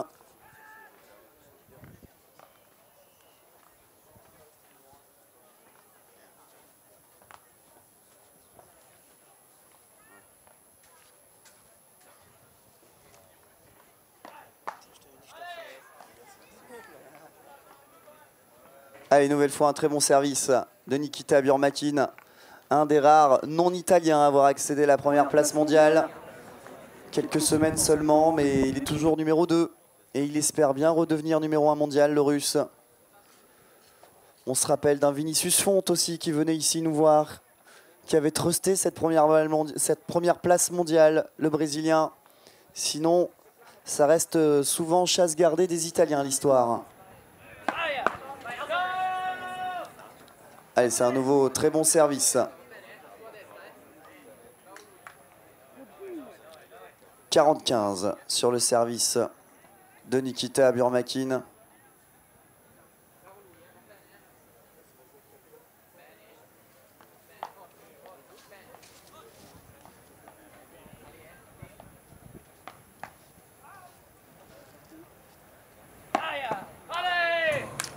Allez, nouvelle fois un très bon service de Nikita Burmakin un des rares non-italiens à avoir accédé à la première place mondiale. Quelques semaines seulement, mais il est toujours numéro 2. Et il espère bien redevenir numéro 1 mondial, le Russe. On se rappelle d'un Vinicius Font aussi qui venait ici nous voir, qui avait trusté cette première place mondiale, le Brésilien. Sinon, ça reste souvent chasse gardée des Italiens, l'histoire. Allez, c'est un nouveau très bon service. 40-15 sur le service de Nikita Burmakin.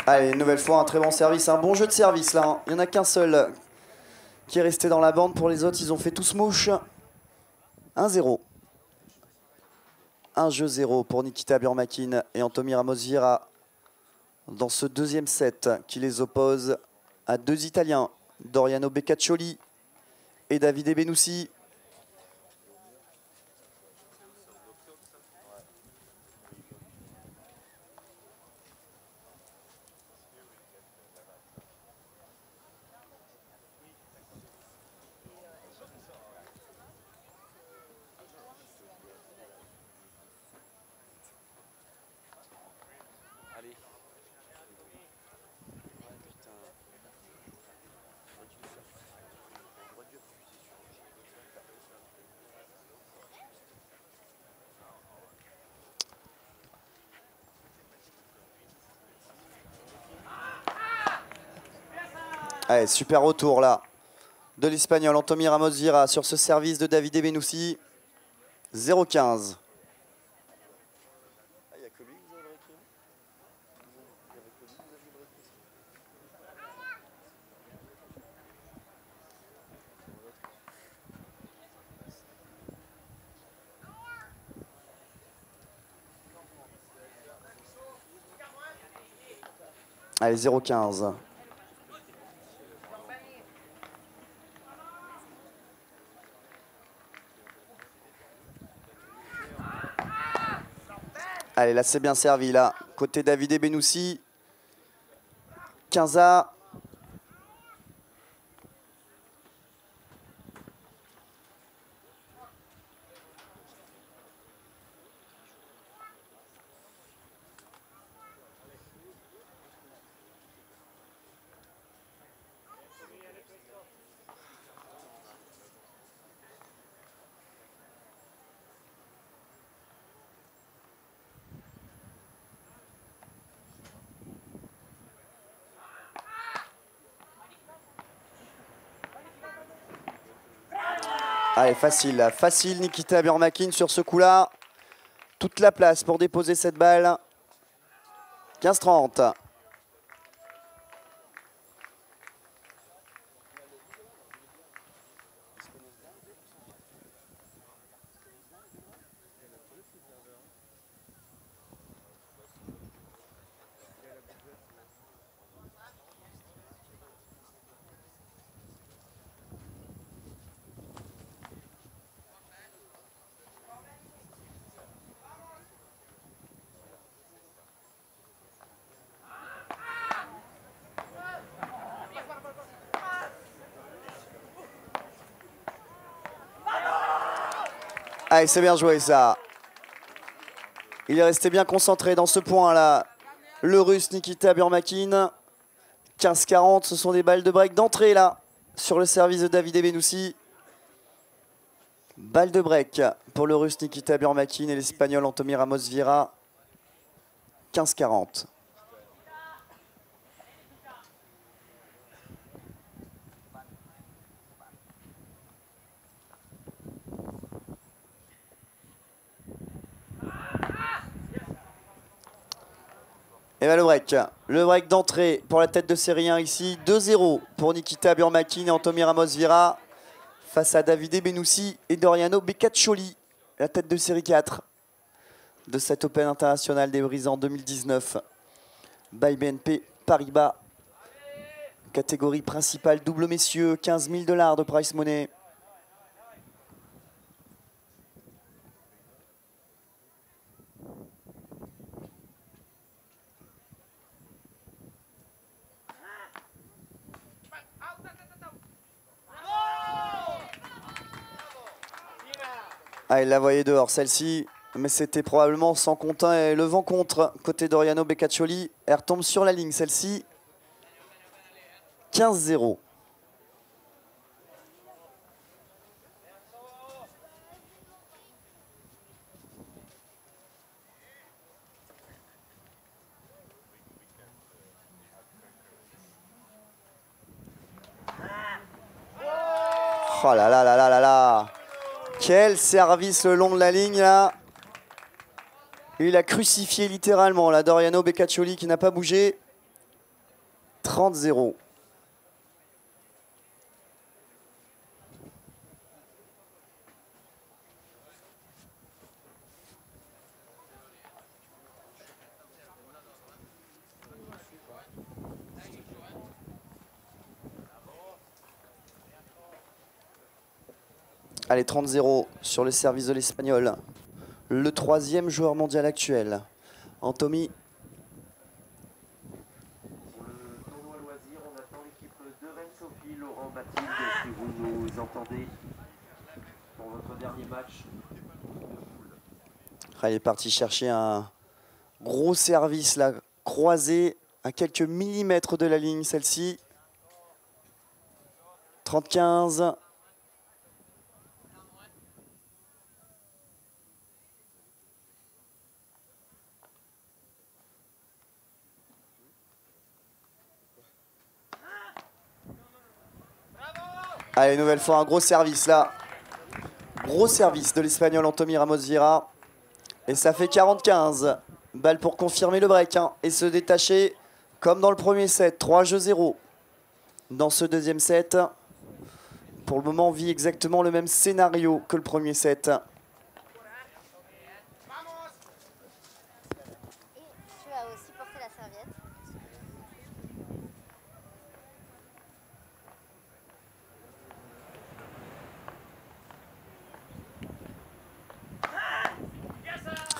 Allez, une nouvelle fois, un très bon service, un bon jeu de service là. Il n'y en a qu'un seul qui est resté dans la bande. Pour les autres, ils ont fait tous mouche. 1-0. Un jeu 0 pour Nikita Burmakin et Anthony Ramos-Vieira dans ce deuxième set qui les oppose à deux Italiens, Doriano Beccaccioli et Davide Benussi. Allez, super retour là de l'Espagnol Anthony Ramos-Vieira sur ce service de Davide Benussi. 0-15. Allez, 0-15. Allez, là c'est bien servi là, côté Davide Benussi. 15-. Allez, facile, facile Nikita Burmakin sur ce coup-là. Toute la place pour déposer cette balle. 15-30. Allez, c'est bien joué ça. Il est resté bien concentré dans ce point-là. Le Russe Nikita Burmakin. 15-40, ce sont des balles de break d'entrée là, sur le service de Davide Benussi. Balle de break pour le Russe Nikita Burmakin et l'Espagnol Anthony Ramos-Vieira. 15-40. Et bien le break d'entrée pour la tête de série 1 ici. 2-0 pour Nikita Burmakin et Anthony Ramos-Vieira face à Davide Benussi et Doriano Beccaccioli. La tête de série 4 de cet Open international des Brisants 2019 by BNP Paribas. Catégorie principale double messieurs, 15 000 $ de prize money. Ah, il la voyait dehors celle-ci, mais c'était probablement sans compter et le vent contre côté Doriano Beccaccioli. Elle retombe sur la ligne celle-ci. 15-0. Oh là là là là là là. Quel service le long de la ligne là. Il a crucifié littéralement là Doriano Beccaccioli qui n'a pas bougé. 30-0. Allez, 30-0 sur le service de l'Espagnol. Le 3e joueur mondial actuel. Anthony. Pour le tournoi loisir, on attend l'équipe de Rennes-Sophie, Laurent Mathilde, si vous nous entendez pour votre dernier match. Il est parti chercher un gros service là, croisé à quelques millimètres de la ligne, celle-ci. 30-15. Allez, nouvelle fois, un gros service là. Gros service de l'Espagnol Anthony Ramos Vieira. Et ça fait 40-15. Balle pour confirmer le break hein, et se détacher comme dans le premier set. 3-0. Dans ce deuxième set, pour le moment, on vit exactement le même scénario que le premier set.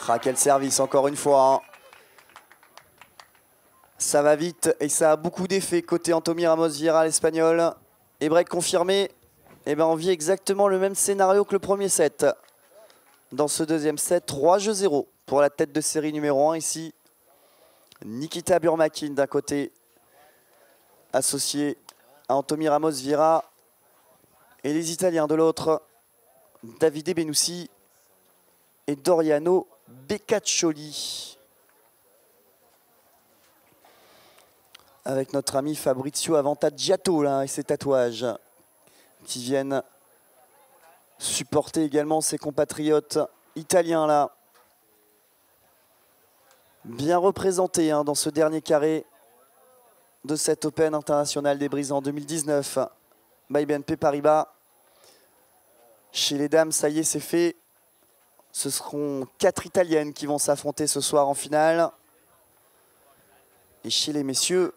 Ah, quel service encore une fois. Hein. Ça va vite et ça a beaucoup d'effets côté Anthony Ramos Vieira, l'Espagnol. Et break confirmé. Et ben on vit exactement le même scénario que le premier set. Dans ce deuxième set, 3-0 pour la tête de série numéro 1 ici. Nikita Burmakin d'un côté, associé à Anthony Ramos Vieira. Et les Italiens de l'autre, Davide Benussi et Doriano Beccaccioli. Avec notre ami Fabrizio Avantaggiato là, et ses tatouages qui viennent supporter également ses compatriotes italiens là. Bien représentés hein, dans ce dernier carré de cet Open international des Brises en 2019 by BNP Paribas. Chez les dames, ça y est, c'est fait. Ce seront 4 Italiennes qui vont s'affronter ce soir en finale. Et chez les messieurs,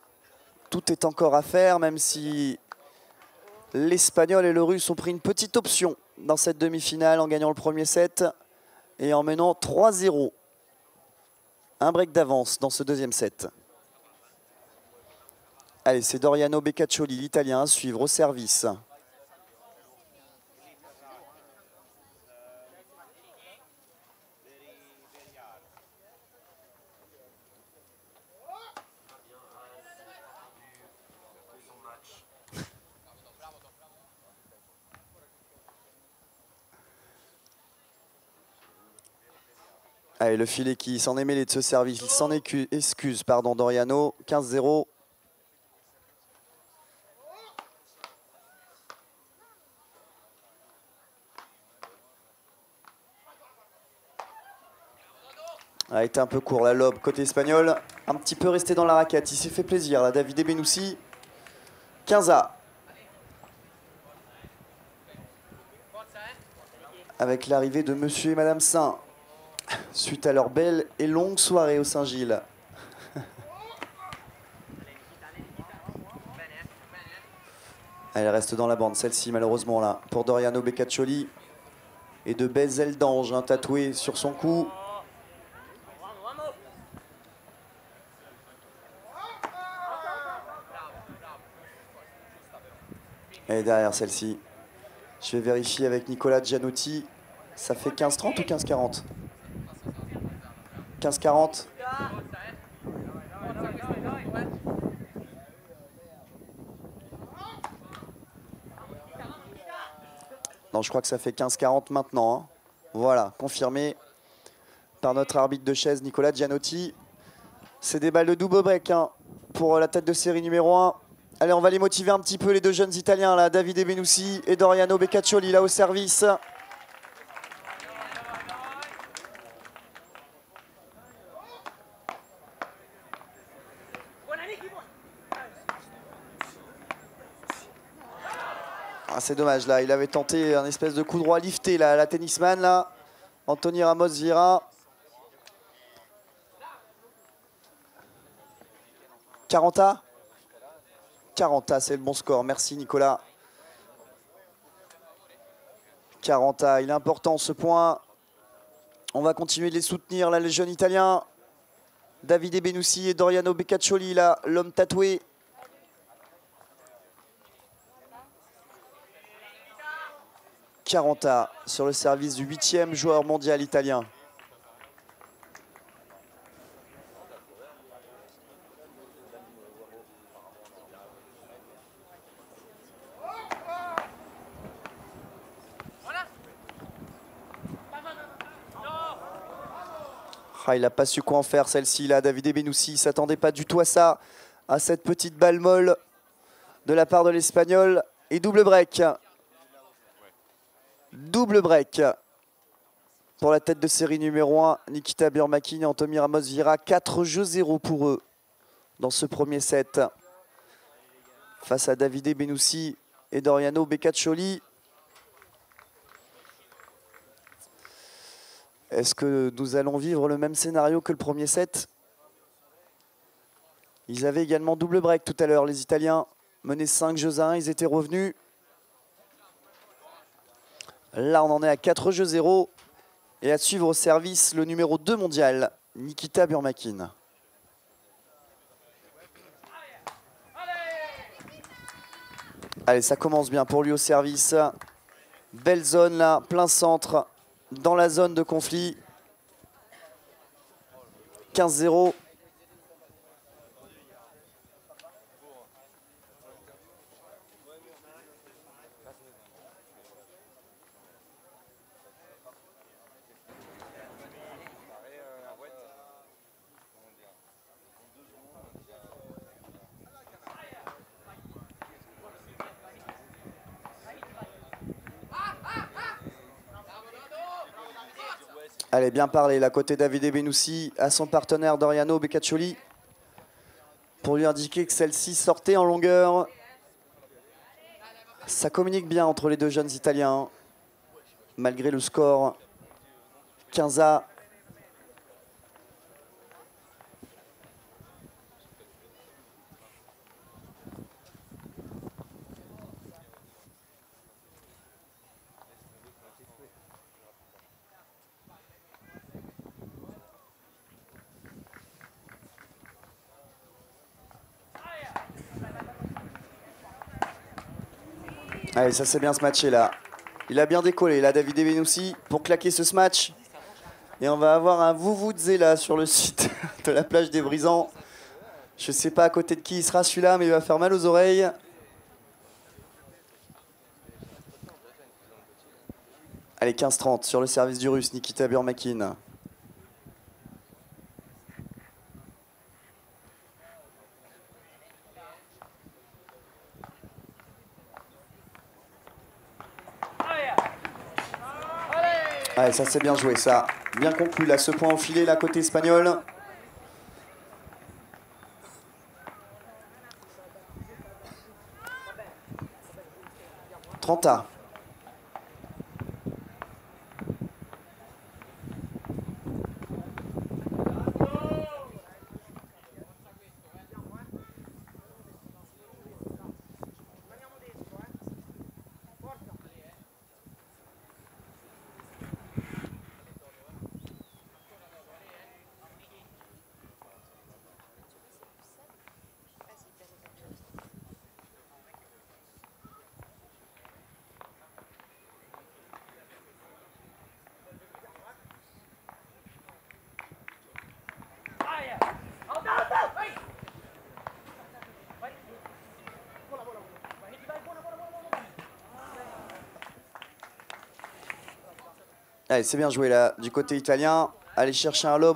tout est encore à faire, même si l'Espagnol et le Russe ont pris une petite option dans cette demi-finale en gagnant le premier set et en menant 3-0. Un break d'avance dans ce deuxième set. Allez, c'est Doriano Beccaccioli, l'Italien, à suivre au service. Allez, le filet qui s'en est mêlé de ce service. Il s'en excuse, pardon, Doriano. 15-0. A été un peu court la lobe côté espagnol. Un petit peu resté dans la raquette. Il s'est fait plaisir là, Davide Benussi. 15-A. Avec l'arrivée de Monsieur et Madame Saint. Suite à leur belle et longue soirée au Saint-Gilles. Elle reste dans la bande, celle-ci malheureusement là, pour Doriano Beccaccioli. Et de belles ailes d'ange tatouées sur son cou. Et derrière celle-ci, je vais vérifier avec Nicolas Gianotti. Ça fait 15-30 ou 15-40 ? 15-40. Non, je crois que ça fait 15-40 maintenant. Hein. Voilà, confirmé par notre arbitre de chaise, Nicolas Gianotti. C'est des balles de double break hein, pour la tête de série numéro 1. Allez, on va les motiver un petit peu, les deux jeunes Italiens, là, Davide Benussi et Doriano Beccaccioli, là, au service. Ah, c'est dommage, là, il avait tenté un espèce de coup droit lifté, là, la tennisman, là. Anthony Ramos Vieira. 40A 40A, c'est le bon score. Merci Nicolas. 40A, il est important ce point. On va continuer de les soutenir, là, les jeunes Italiens. Davide Benussi et Doriano Beccaccioli, là, l'homme tatoué. A sur le service du 8e joueur mondial italien. Ah, il n'a pas su quoi en faire celle-ci là, Davide Benussi. Il ne s'attendait pas du tout à ça, à cette petite balle molle de la part de l'Espagnol. Et double break. Double break pour la tête de série numéro 1, Nikita Burmakin et Anthony Ramos Vieira. 4-0 pour eux dans ce premier set. Face à Davide Benussi et Doriano Beccaccioli. Est-ce que nous allons vivre le même scénario que le premier set? Ils avaient également double break tout à l'heure, les Italiens. Menés 5-1, ils étaient revenus. Là, on en est à 4-0. Et à suivre au service, le numéro 2 mondial, Nikita Burmakin. Allez, ça commence bien pour lui au service. Belle zone là, plein centre. Dans la zone de conflit. 15-0. Allez, bien parler, là, côté Davide Benussi, à son partenaire Doriano Beccaccioli, pour lui indiquer que celle-ci sortait en longueur. Ça communique bien entre les deux jeunes Italiens, malgré le score 15-A. Allez, ça c'est bien ce match là. Il a bien décollé là, Davide Benussi, pour claquer ce match. Et on va avoir un Vuvuzela là sur le site de la plage des Brisants. Je sais pas à côté de qui il sera celui-là, mais il va faire mal aux oreilles. Allez, 15-30 sur le service du Russe, Nikita Burmakin. Allez, ça c'est bien joué, ça. Bien conclu, là, ce point au filet, là, côté espagnol. Trenta. Allez, c'est bien joué là, du côté italien. Allez chercher un lob.